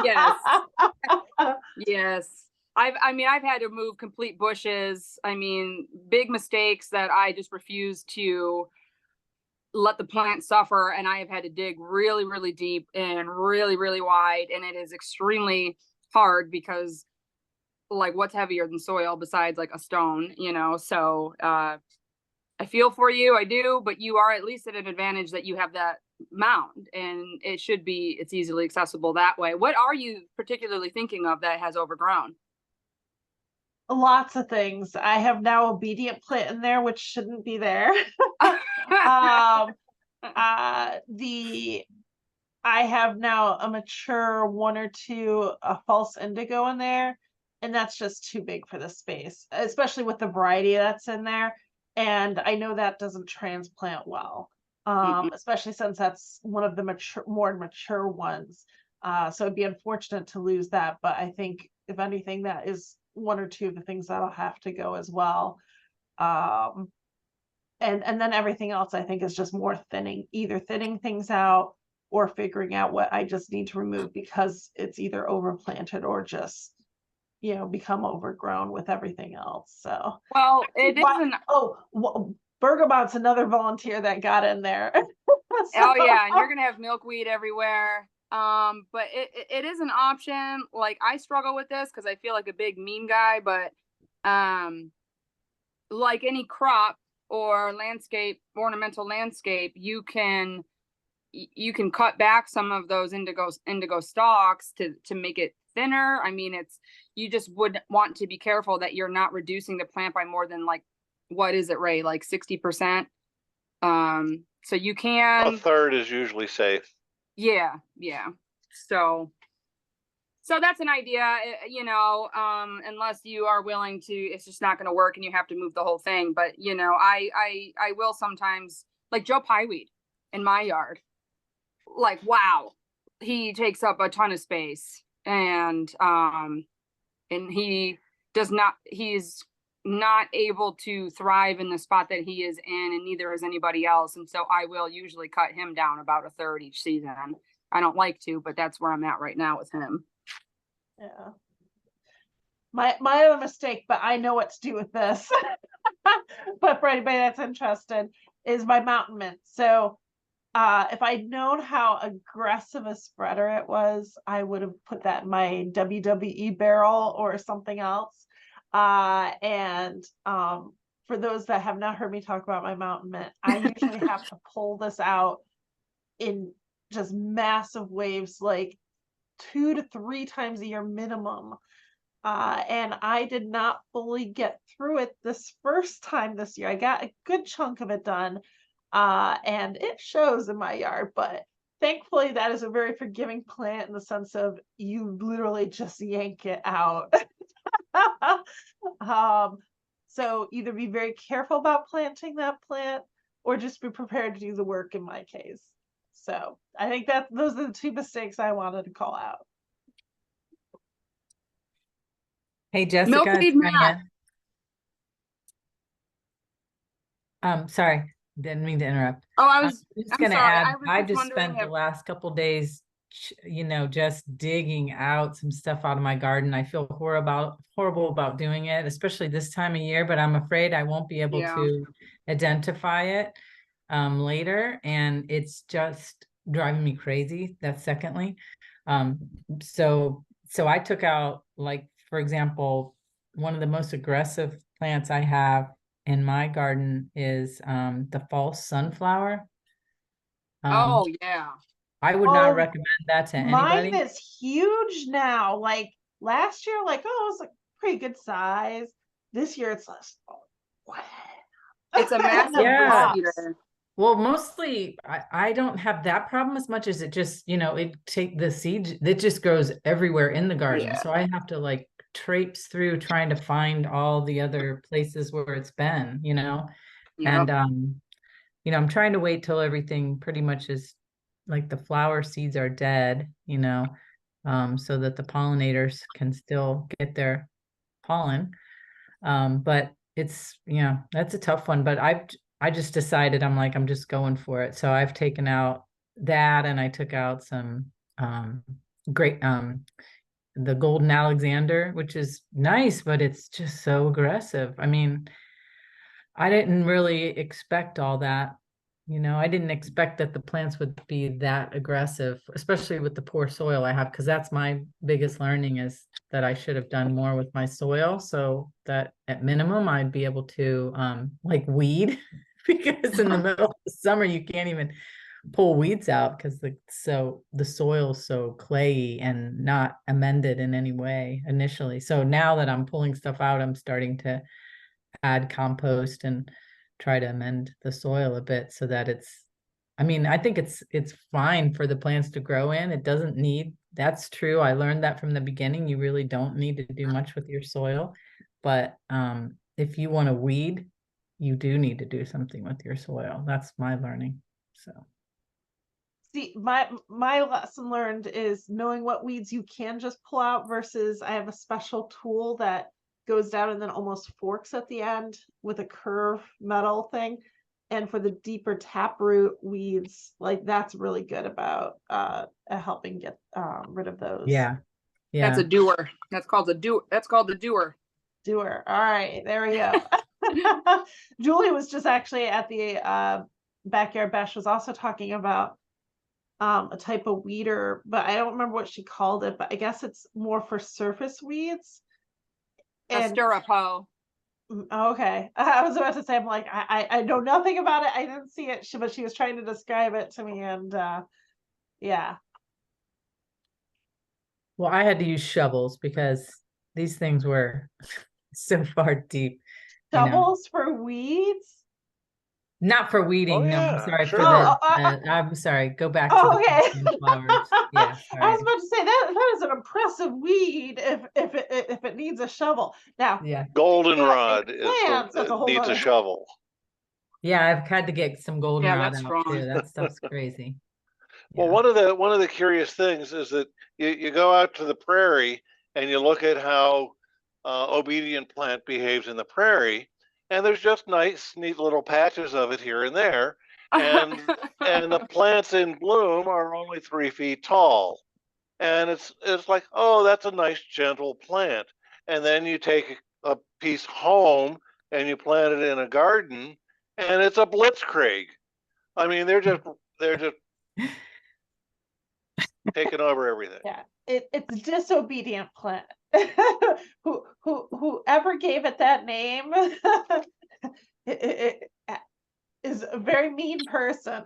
Yes. Yes. I've had to move complete bushes. I mean, big mistakes that I just refuse to let the plant suffer. And I have had to dig really, really deep and really, really wide. And it is extremely hard because like what's heavier than soil besides like a stone, you know? So, I feel for you, I do, but you are at least at an advantage that you have that mound, and it's easily accessible that way. What are you particularly thinking of that has overgrown? Lots of things. I have now obedient plant in there, which shouldn't be there. I have now a mature one or two false indigo in there, and that's just too big for the space, especially with the variety that's in there. And I know that doesn't transplant well, especially since that's one of the more mature ones. So it'd be unfortunate to lose that, but I think if anything, that is one or two of the things that'll have to go as well. And then everything else I think is just more either thinning things out or figuring out what I just need to remove because it's either overplanted or just, become overgrown with everything else. So, well, it isn't. Bergamot's another volunteer that got in there. Oh yeah, and you're gonna have milkweed everywhere. But it is an option. Like I struggle with this because I feel like a big mean guy, but like any crop or ornamental landscape, you can cut back some of those indigo stalks to make it thinner. I mean, you just would want to be careful that you're not reducing the plant by more than like, what is it, Ray? Like 60%. So you can. A third is usually safe. Yeah. So that's an idea, unless you are willing to, it's just not going to work and you have to move the whole thing. But, I will sometimes, like Joe Pyeweed in my yard, like, wow, he takes up a ton of space and he's not able to thrive in the spot that he is in, and neither is anybody else. And so I will usually cut him down about a third each season. I don't like to, but that's where I'm at right now with him. Yeah. My other mistake, but I know what to do with this. But for anybody that's interested, is my mountain mint. So if I'd known how aggressive a spreader it was, I would have put that in my WWE barrel or something else. And for those that have not heard me talk about my mountain mint, I usually have to pull this out in just massive waves, like 2 to 3 times a year minimum. And I did not fully get through it this first time this year. I got a good chunk of it done. And it shows in my yard, but thankfully that is a very forgiving plant in the sense of you literally just yank it out. So either be very careful about planting that plant or just be prepared to do the work in my case. So I think those are the 2 mistakes I wanted to call out. Hey, Jessica. Milkweed Matt. Sorry, didn't mean to interrupt. Oh, I'm just gonna add, I was just wondering spent the last couple days, just digging out some stuff out of my garden. I feel horrible about doing it, especially this time of year, but I'm afraid I won't be able to identify it later. And it's just driving me crazy. That's secondly. So I took out, like, for example, one of the most aggressive plants I have in my garden is the false sunflower. Oh, yeah. I would Oh, not recommend that to Mine anybody. is huge now. Like last year, like, oh, it was like pretty good size. This year it's less. Oh, what? It's a massive Yeah. weed eater. Well, mostly I don't have that problem as much as it just, it take the seed, it just grows everywhere in the garden. Yeah. So I have to like traipse through trying to find all the other places where it's been, Yep. and I'm trying to wait till everything pretty much is like the flower seeds are dead, so that the pollinators can still get their pollen. But it's, that's a tough one, but I just decided I'm just going for it. So I've taken out that, and I took out some great the Golden Alexander, which is nice, but it's just so aggressive. I mean, I didn't really expect all that. I didn't expect that the plants would be that aggressive, especially with the poor soil I have, because that's my biggest learning, is that I should have done more with my soil, so that at minimum I'd be able to like weed because in the middle of the summer you can't even pull weeds out because the soil's so clayey and not amended in any way initially. So now that I'm pulling stuff out, I'm starting to add compost and try to amend the soil a bit so that I think it's fine for the plants to grow in. It doesn't need, that's true. I learned that from the beginning. You really don't need to do much with your soil. But if you want to weed, you do need to do something with your soil. That's my learning. So See, my lesson learned is knowing what weeds you can just pull out versus I have a special tool that goes down and then almost forks at the end with a curve metal thing. And for the deeper taproot weeds, like that's really good about helping get rid of those. yeah. That's a doer. That's called the doer. Doer. All right, there we go. Julie was just actually at the Backyard Bash, was also talking about a type of weeder, but I don't remember what she called it, but I guess it's more for surface weeds. A stirrup hoe. Okay. I was about to say, I'm like, I know nothing about it. I didn't see it, but she was trying to describe it to me, and yeah. Well, I had to use shovels because these things were so far deep. Shovels for weeds? Not for weeding. Oh, No, I'm yeah, sorry. sure. I'm sorry. Go back to the Okay. sunflowers. Yeah, I was sorry. about to say that is an impressive weed if it needs a shovel. Now, Yeah. Goldenrod plants, that's a whole needs a nother- shovel. Yeah, I've had to get some goldenrod that's out strong. too. That stuff's crazy. Well, Yeah. one of the curious things is that you go out to the prairie and you look at how obedient plant behaves in the prairie, and there's just nice, neat little patches of it here and there, and the plants in bloom are only 3 feet tall, and it's like, oh, that's a nice gentle plant, and then you take a piece home and you plant it in a garden, and it's a blitzkrieg. I mean, they're just taking over everything. Yeah, it's disobedient plant. Whoever gave it that name is a very mean person.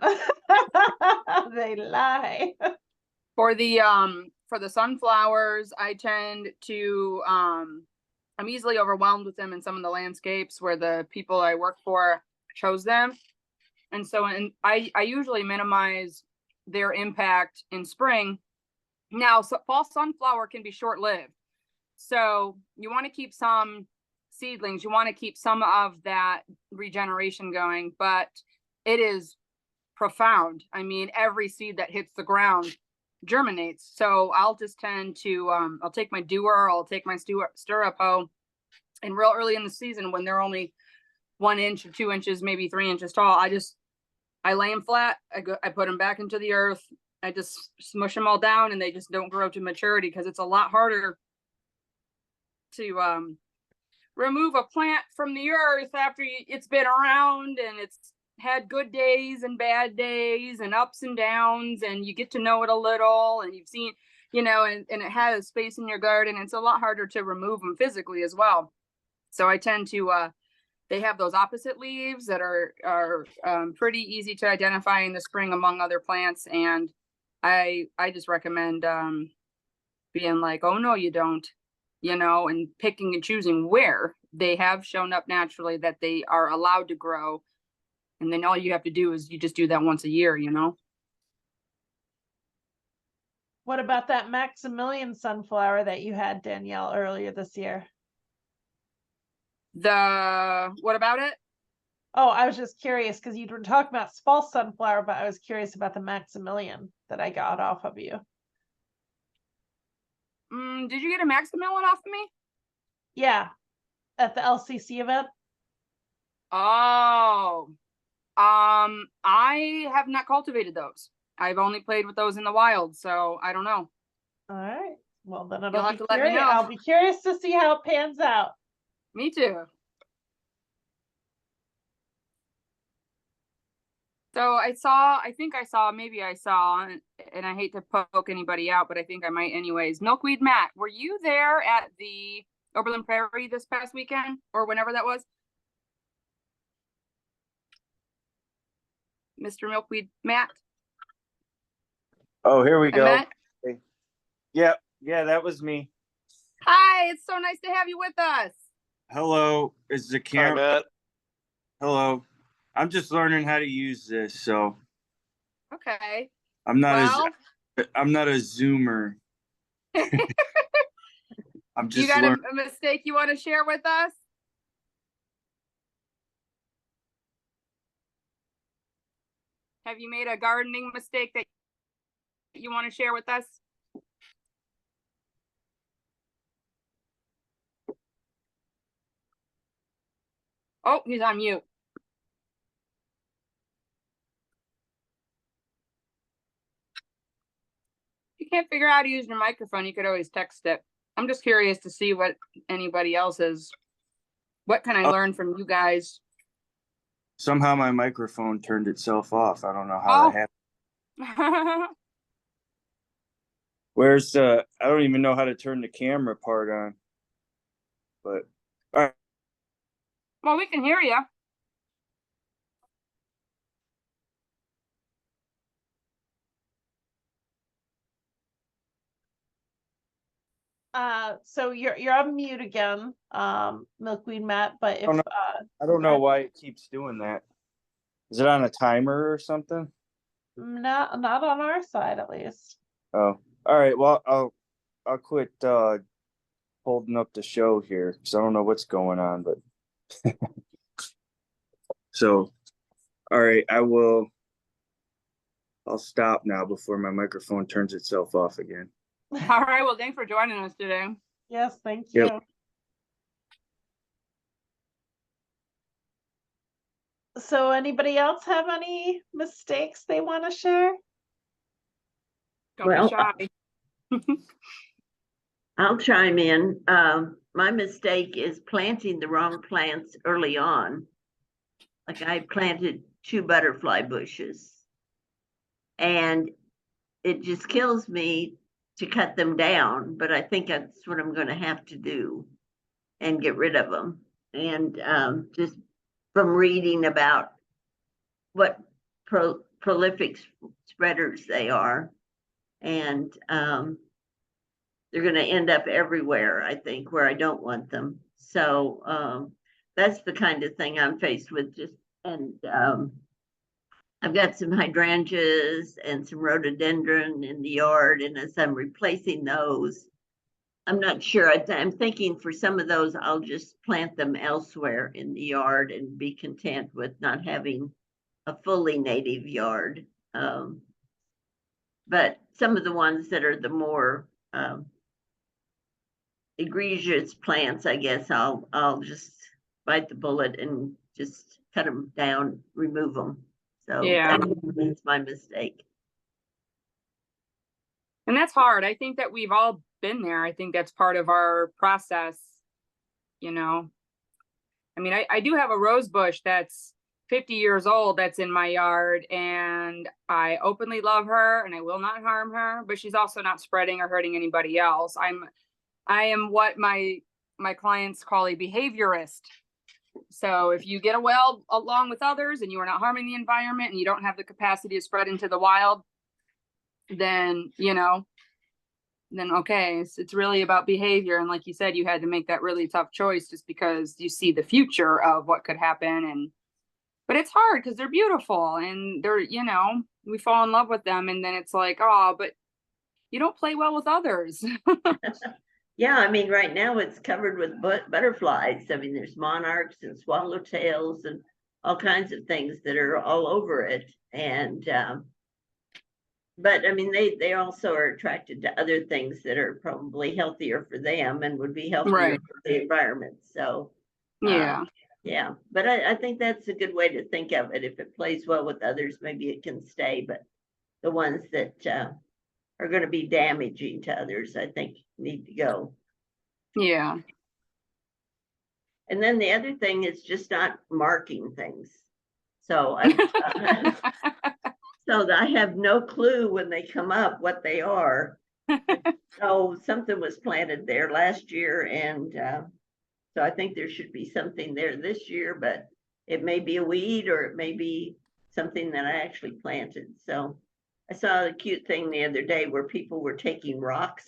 They lie. For the sunflowers, I tend to I'm easily overwhelmed with them in some of the landscapes where the people I work for chose them. And so I usually minimize their impact in spring. Now, fall sunflower can be short-lived. So you want to keep some seedlings, you want to keep some of that regeneration going, but it is profound. I mean, every seed that hits the ground germinates. So I'll just tend to I'll take my doer, I'll take my stirrup hoe, and real early in the season when they're only 1 inch or 2 inches, maybe 3 inches tall, I lay them flat. I put them back into the earth. I just smush them all down, and they just don't grow to maturity because it's a lot harder to remove a plant from the earth after it's been around and it's had good days and bad days and ups and downs, and you get to know it a little, and you know, and it has space in your garden. It's a lot harder to remove them physically as well. So I tend to, they have those opposite leaves that are pretty easy to identify in the spring among other plants. And I just recommend being like, oh no, you don't, you know, and picking and choosing where they have shown up naturally that they are allowed to grow. And then all you have to do is you just do that once a year, you know? What about that Maximilian sunflower that you had, Danielle, earlier this year? What about it? Oh, I was just curious because you were talking about false sunflower, but I was curious about the Maximilian that I got off of you. Did you get a Maximilian off of me? Yeah, at the LCC event. Oh, I have not cultivated those. I've only played with those in the wild, so I don't know. All right. Well, then You'll have to let me know. I'll be curious to see how it pans out. Me too. So maybe I saw, and I hate to poke anybody out, but I think I might anyways. Milkweed Matt, were you there at the Oberlin Prairie this past weekend or whenever that was? Mr. Milkweed Matt? Oh, here we And go. Matt? Yep. Yeah, that was me. Hi, it's so nice to have you with us. Hello. Is the Hi, camera? Matt. Hello. I'm just learning how to use this, so Okay. I'm not Well, I'm not a zoomer. I'm you just got learning. a mistake you want to share with us? Have you made a gardening mistake that you want to share with us? Oh, he's on mute. If you can't figure out how to use your microphone, you could always text it. I'm just curious to see what anybody else is. What can I learn from you guys? Somehow my microphone turned itself off. I don't know Oh. how that happened. Where's the? I don't even know how to turn the camera part on. But all right. Well, we can hear you. So you're on mute again, Milkweed Matt, but if I don't know why it keeps doing that. Is it on a timer or something? not on our side at least. Oh, all right. Well, I'll quit holding up the show here because I don't know what's going on. But so, all right, I'll stop now before my microphone turns itself off again. All right. Well, thanks for joining us today. Yes, thank Yep. you. So anybody else have any mistakes they want to share? Don't Well, be shy. I'll chime in. My mistake is planting the wrong plants early on. Like I planted 2 butterfly bushes. And it just kills me to cut them down, but I think that's what I'm going to have to do and get rid of them. And just from reading about what prolific spreaders they are, and they're going to end up everywhere, I think, where I don't want them. So that's the kind of thing I'm faced with. I've got some hydrangeas and some rhododendron in the yard, and as I'm replacing those, I'm not sure. I'm thinking for some of those, I'll just plant them elsewhere in the yard and be content with not having a fully native yard. But some of the ones that are the more egregious plants, I guess I'll just bite the bullet and just cut them down, remove them. So Yeah. that's my mistake. And that's hard. I think that we've all been there. I think that's part of our process, you know. I mean, I do have a rose bush that's 50 years old that's in my yard, and I openly love her and I will not harm her, but she's also not spreading or hurting anybody else. I am what my clients call a behaviorist. So if you get well along with others and you are not harming the environment and you don't have the capacity to spread into the wild, then, then okay, it's really about behavior. And like you said, you had to make that really tough choice just because you see the future of what could happen. But it's hard because they're beautiful and they're, we fall in love with them. And then it's like, oh, but you don't play well with others. Yeah, I mean, right now it's covered with butterflies. I mean, there's monarchs and swallowtails and all kinds of things that are all over it. And but I mean, they also are attracted to other things that are probably healthier for them and would be healthier Right. for the environment. So Yeah. yeah, but I think that's a good way to think of it. If it plays well with others, maybe it can stay. But the ones that are going to be damaging to others, I think, need to go. Yeah. And then the other thing is just not marking things. So so I have no clue when they come up what they are. So something was planted there last year, and so I think there should be something there this year, but it may be a weed or it may be something that I actually planted. So I saw a cute thing the other day where people were taking rocks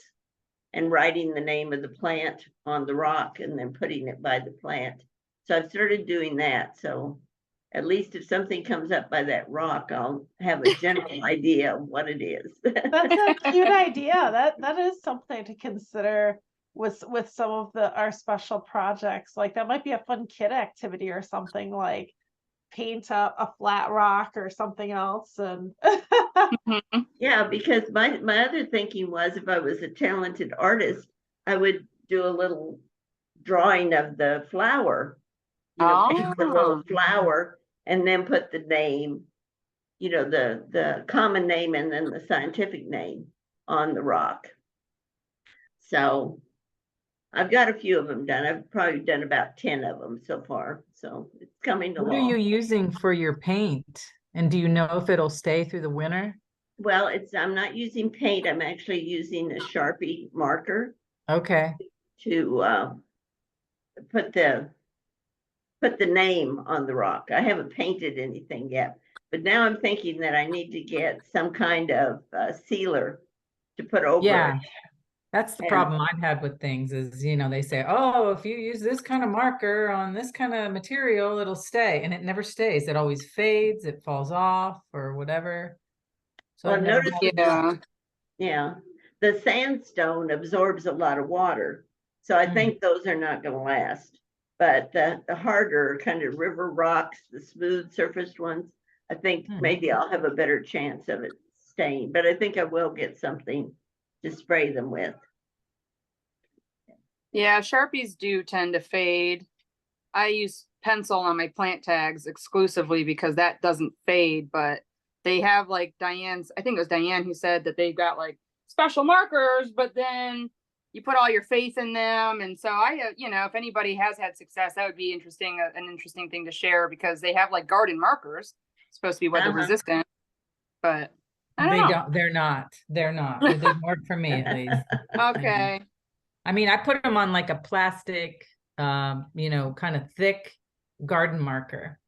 and writing the name of the plant on the rock and then putting it by the plant. So I've started doing that. So at least if something comes up by that rock, I'll have a general idea of what it is. That's a cute idea. That is something to consider with some of our special projects. Like that might be a fun kid activity or something, like paint up a flat rock or something else. And Yeah, because my other thinking was if I was a talented artist, I would do a little drawing of the flower, paint the little flower and then put the name, the common name and then the scientific name on the rock. So I've got a few of them done. I've probably done about 10 of them so far. So it's coming along. What are you using for your paint? And do you know if it'll stay through the winter? Well, I'm not using paint. I'm actually using a Sharpie marker. Okay. To put the name on the rock. I haven't painted anything yet, but now I'm thinking that I need to get some kind of sealer to put over it. That's the problem I've had with things is, they say, oh, if you use this kind of marker on this kind of material, it'll stay. And it never stays. It always fades, it falls off or whatever. So Well, I've noticed yeah. The sandstone absorbs a lot of water. So I think those are not going to last. But the harder kind of river rocks, the smooth surfaced ones, I think maybe I'll have a better chance of it staying. But I think I will get something to spray them with. Yeah, Sharpies do tend to fade. I use pencil on my plant tags exclusively because that doesn't fade, but they have like I think it was Diane who said that they've got like special markers, but then you put all your faith in them. And so if anybody has had success, that would be interesting, an interesting thing to share because they have like garden markers, supposed to be weather resistant, but they're not. It didn't work for me at least. Okay. I mean, I put them on like a plastic, kind of thick garden marker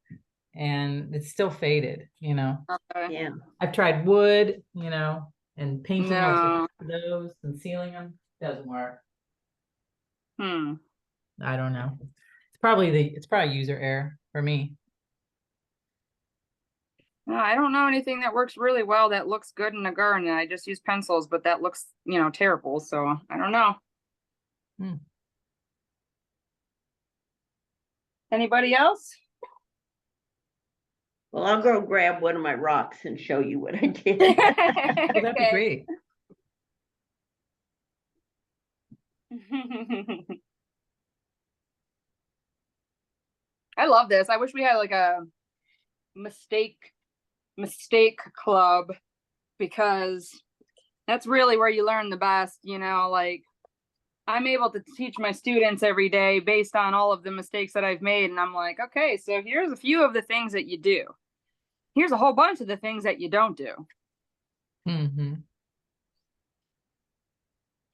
and it's still faded, Okay. Yeah. I've tried wood, and painting those and sealing them. Doesn't work. I don't know. It's probably user error for me. No, I don't know anything that works really well that looks good in a garden. I just use pencils, but that looks, terrible. So I don't know. Anybody else? Well, I'll go grab one of my rocks and show you what I did. Well, that'd be great. I love this. I wish we had like a mistake club because that's really where you learn the best, like I'm able to teach my students every day based on all of the mistakes that I've made. And I'm like, okay, so here's a few of the things that you do. Here's a whole bunch of the things that you don't do. Mm-hmm.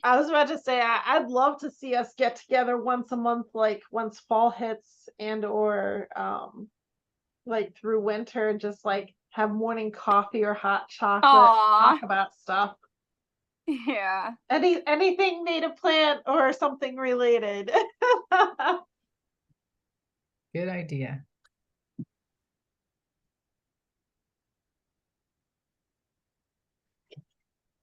I was about to say, I'd love to see us get together once a month, like once fall hits and or like through winter, just like have morning coffee or hot chocolate, Aw. talk about stuff. Yeah. Anything native plant or something related. Good idea.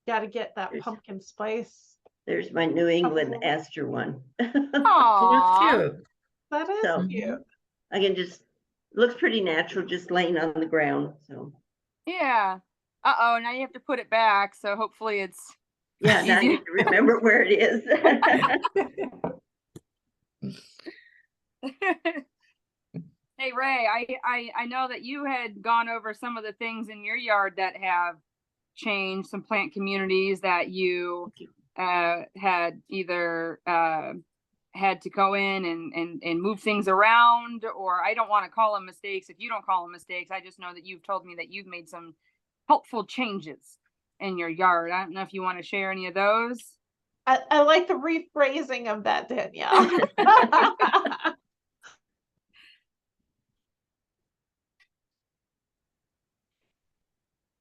Gotta get that There's- pumpkin spice. There's my New England Couple- aster one. Aw. That's cute. That is So- cute. I can just, looks pretty natural, just laying on the ground, so. Yeah. Uh-oh, now you have to put it back. So hopefully it's Yeah, now I Easy. need to remember where it is. Hey Ray, I know that you had gone over some of the things in your yard that have changed, some plant communities that you had either had to go in and move things around, or I don't want to call them mistakes if you don't call them mistakes. I just know that you've told me that you've made some helpful changes in your yard. I don't know if you want to share any of those. I like the rephrasing of that, Danielle.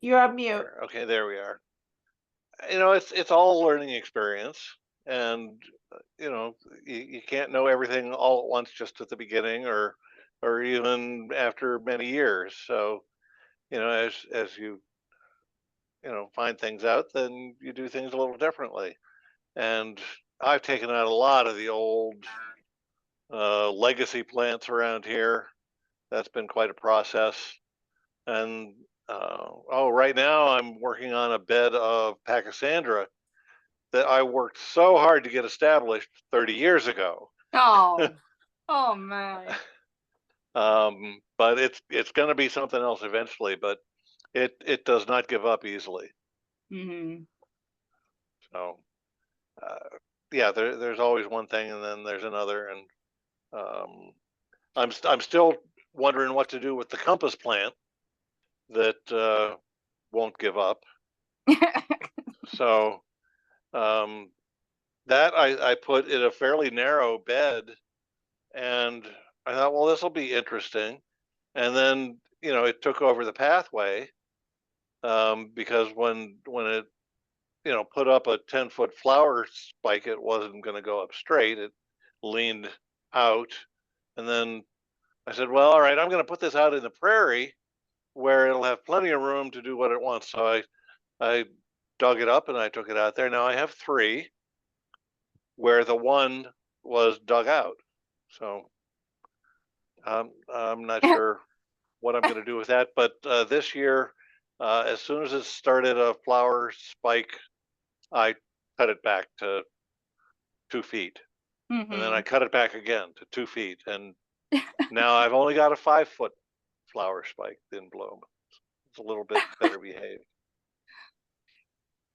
You're on mute. Okay, there we are. You know, it's all a learning experience, and you know, you can't know everything all at once just at the beginning, or even after many years. So, you know, as you know, find things out, then you do things a little differently. And I've taken out a lot of the old legacy plants around here. That's been quite a process. And right now I'm working on a bed of Pachysandra that I worked so hard to get established 30 years ago. Oh, oh my. But it's going to be something else eventually. But it does not give up easily. Mm-hmm. So yeah, there's always one thing, and then there's another, and I'm still wondering what to do with the compass plant that won't give up. So that I put in a fairly narrow bed, and I thought, well, this will be interesting. And then, you know, it took over the pathway because when it, you know, put up a 10-foot flower spike, it wasn't going to go up straight. It leaned out. And then I said, well, all right, I'm going to put this out in the prairie where it'll have plenty of room to do what it wants. So I dug it up and I took it out there. Now I have 3 where the one was dug out. So I'm not sure what I'm going to do with that. But this year, as soon as it started a flower spike, I cut it back to 2 feet. Mm-hmm. And then I cut it back again to 2 feet. And now I've only got a 5-foot flower spike in bloom. It's a little bit better behaved.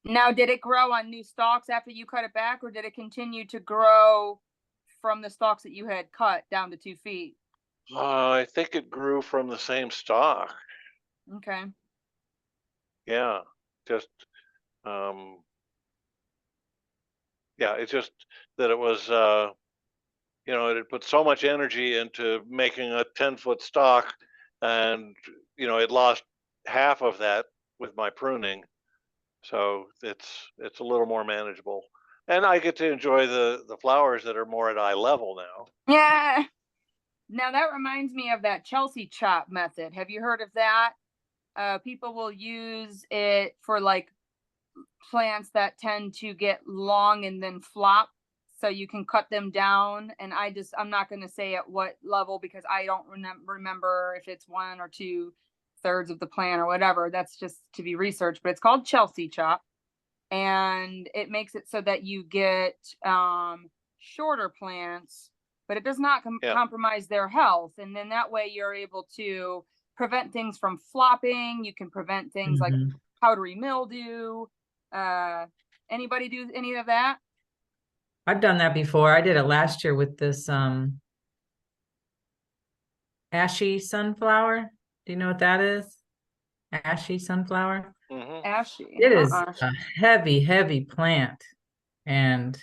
Now, did it grow on new stalks after you cut it back, or did it continue to grow from the stalks that you had cut down to 2 feet? I think it grew from the same stock. Okay. Yeah, just yeah, it's just that it was you know, it had put so much energy into making a 10-foot stalk, and you know, it lost half of that with my pruning. So it's a little more manageable. And I get to enjoy the flowers that are more at eye level now. Yeah. Now that reminds me of that Chelsea chop method. Have you heard of that? People will use it for like plants that tend to get long and then flop, so you can cut them down. And I'm not going to say at what level, because I don't remember if it's 1 or 2/3 of the plant or whatever. That's just to be researched, but it's called Chelsea chop, and it makes it so that you get shorter plants, but it does not compromise their health. And then that way you're able to prevent things from flopping. You can prevent things like Mhm. powdery mildew. Anybody do any of that? I've done that before. I did it last year with this ashy sunflower. Do you know what that is? Ashy sunflower. Mhm. Ashy. It is Uh-uh. a heavy, heavy plant. And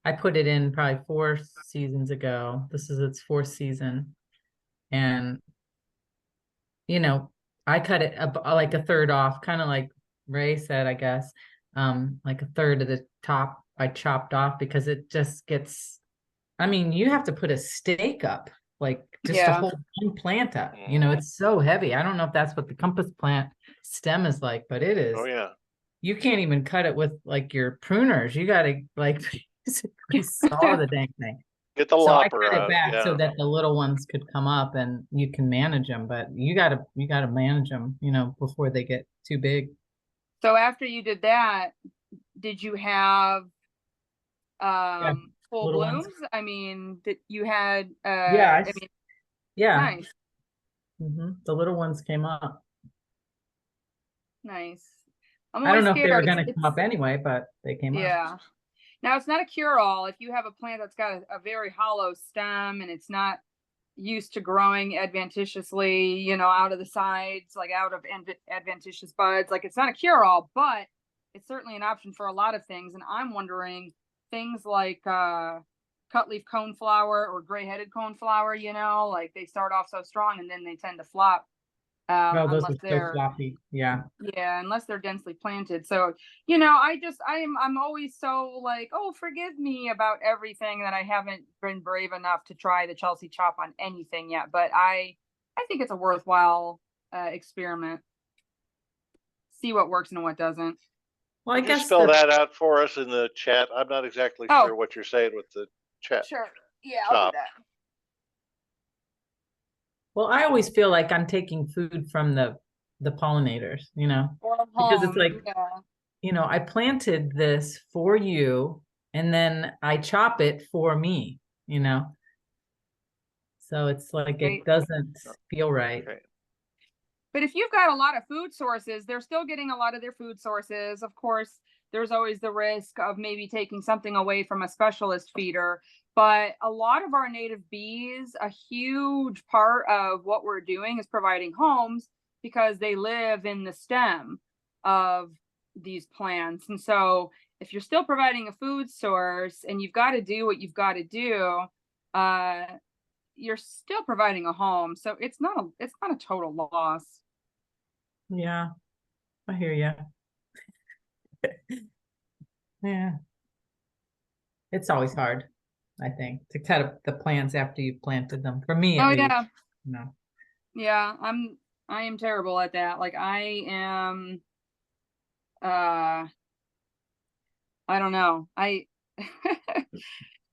I put it in probably 4 seasons ago. This is its 4th season. And, you know, I cut it like a third off, kind of like Ray said, I guess. Like a third of the top I chopped off because it just gets, I mean, you have to put a stake up, like just to Yeah. hold one plant up. You know, it's so heavy. I don't know if that's what the compass plant stem is like, but it is. Oh, yeah. You can't even cut it with like your pruners. You gotta like basically saw the dang thing. Get the So I lopper cut it out, back so yeah. that the little ones could come up and you can manage them, but you gotta manage them, you know, before they get too big. So after you did that, did you have full little ones. blooms? I mean, that you had Yeah, I mean, yeah. nice, The little ones came up. nice. I'm I don't always know if they were scared. gonna come up anyway, but they came up. Yeah. Now it's not a cure-all. If you have a plant that's got a very hollow stem and it's not used to growing adventitiously, you know, out of the sides, like out of adventitious buds, like it's not a cure-all, but it's certainly an option for a lot of things. And I'm wondering things like cutleaf coneflower or gray-headed coneflower, you know, like they start off so strong and then they tend to flop. Oh, those Unless are so they're floppy. Yeah. yeah, unless they're densely planted. So, you know, I'm always so like, oh, forgive me about everything that I haven't been brave enough to try the Chelsea chop on anything yet. But I think it's a worthwhile experiment. See what works and what doesn't. Well, I Could you guess spell the, that out for us in the chat? I'm not exactly Oh. sure what you're saying with the chat. Sure. Yeah, I'll Chop. do that. well, I always feel like I'm taking food from the pollinators, you know, Or because it's home, like, yeah. you know, I planted this for you and then I chop it for me, you know. So it's like Right. it doesn't feel right. Okay. But if you've got a lot of food sources, they're still getting a lot of their food sources. Of course, there's always the risk of maybe taking something away from a specialist feeder. But a lot of our native bees, a huge part of what we're doing is providing homes because they live in the stem of these plants. And so if you're still providing a food source and you've got to do what you've got to do, you're still providing a home. So it's not a total loss. Yeah, I hear you. Yeah. It's always hard, I think, to cut up the plants after you've planted them. For me, at Oh least. yeah. No. Yeah, I am terrible at that. Like I am I don't know.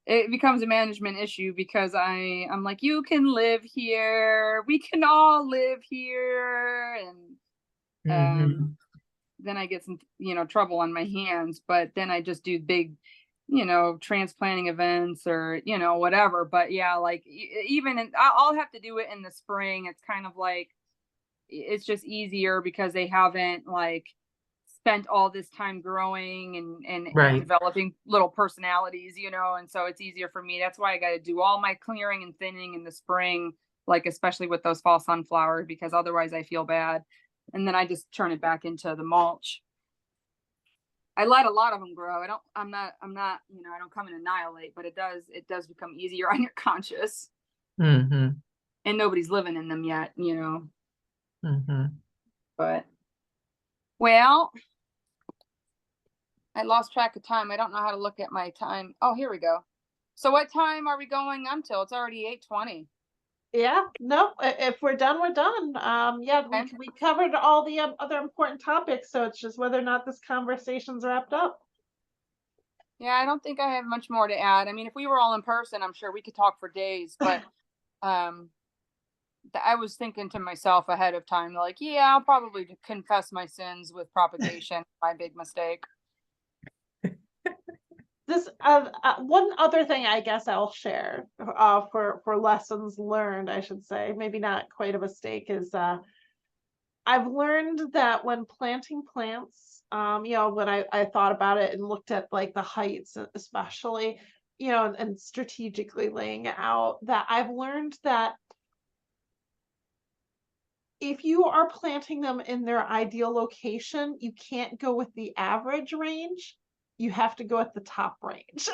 It becomes a management issue because I'm like, you can live here. We can all live here. And Mhm. then I get some, you know, trouble on my hands, but then I just do big, you know, transplanting events or, you know, whatever. But yeah, like even I'll have to do it in the spring. It's kind of like, it's just easier because they haven't like spent all this time growing and Right. developing little personalities, you know, and so it's easier for me. That's why I got to do all my clearing and thinning in the spring, like especially with those fall sunflowers, because otherwise I feel bad. And then I just turn it back into the mulch. I let a lot of them grow. I'm not, you know, I don't come and annihilate, but it does become easier on your conscience. Mhm. And nobody's living in them yet, you know. Mhm. But well, I lost track of time. I don't know how to look at my time. Oh, here we go. So what time are we going until? It's already 8:20. Yeah, no, if we're done, we're done. Yeah, Okay. we covered all the other important topics, so it's just whether or not this conversation's wrapped up. Yeah, I don't think I have much more to add. I mean, if we were all in person, I'm sure we could talk for days, but I was thinking to myself ahead of time, like, yeah, I'll probably confess my sins with propagation, my big mistake. This one other thing I guess I'll share for lessons learned, I should say, maybe not quite a mistake, is I I've learned that when planting plants, when I thought about it and looked at like the heights, especially, and strategically laying it out, that I've learned that if you are planting them in their ideal location, you can't go with the average range. You have to go at the top range.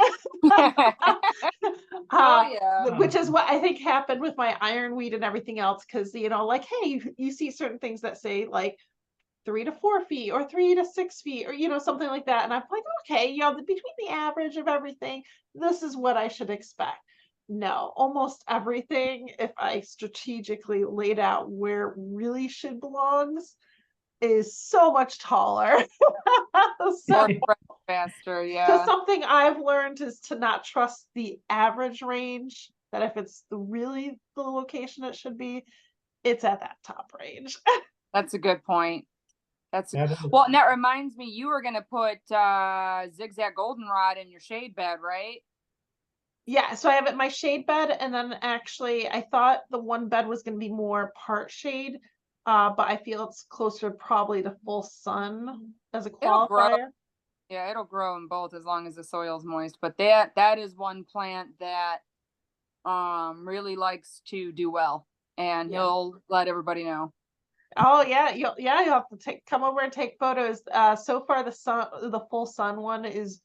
Oh, yeah. Which is what I think happened with my ironweed and everything else. Cause like, hey, you see certain things that say like 3 to 4 feet or 3 to 6 feet or, something like that. And I'm like, okay, between the average of everything, this is what I should expect. No, almost everything, if I strategically laid out where it really should belongs, is so much taller. So, Or faster, so yeah. something I've learned is to not trust the average range, that if it's really the location it should be, it's at that top range. That's a good point. That's That is- well, and that reminds me, you were gonna put zigzag goldenrod in your shade bed, right? Yeah, so I have it in my shade bed, and then actually I thought the one bed was gonna be more part shade, but I feel it's closer probably to full sun as a It'll grow. qualifier. Yeah, it'll grow in both as long as the soil's moist. But that is one plant that really likes to do well, and Yeah. he'll let everybody know. Oh yeah, you'll have to come over and take photos. So far the full sun one is,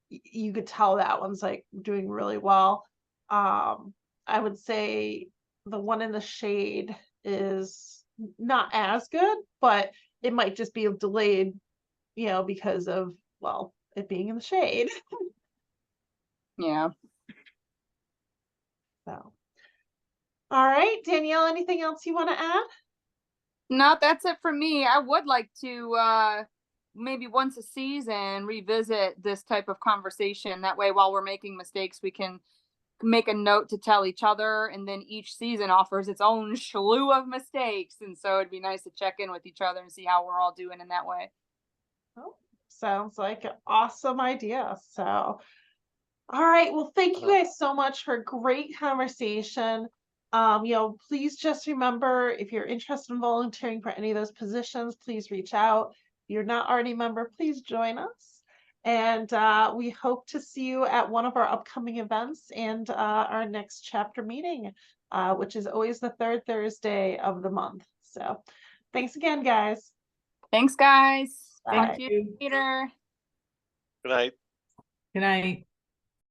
you could tell that one's like doing really well. I would say the one in the shade is not as good, but it might just be delayed, because of, well, it being in the shade. Yeah. So, all right, Danielle, anything else you want to add? No, that's it for me. I would like to maybe once a season revisit this type of conversation. That way, while we're making mistakes, we can make a note to tell each other, and then each season offers its own slew of mistakes. And so it'd be nice to check in with each other and see how we're all doing in that way. Oh, sounds like an awesome idea. So, all right. Well, thank you guys so much for a great conversation. Please just remember, if you're interested in volunteering for any of those positions, please reach out. If you're not already a member, please join us. And we hope to see you at one of our upcoming events and our next chapter meeting, which is always the third Thursday of the month. So thanks again, guys. Thanks, guys. Bye. Thank you, Peter. Good night. Good night.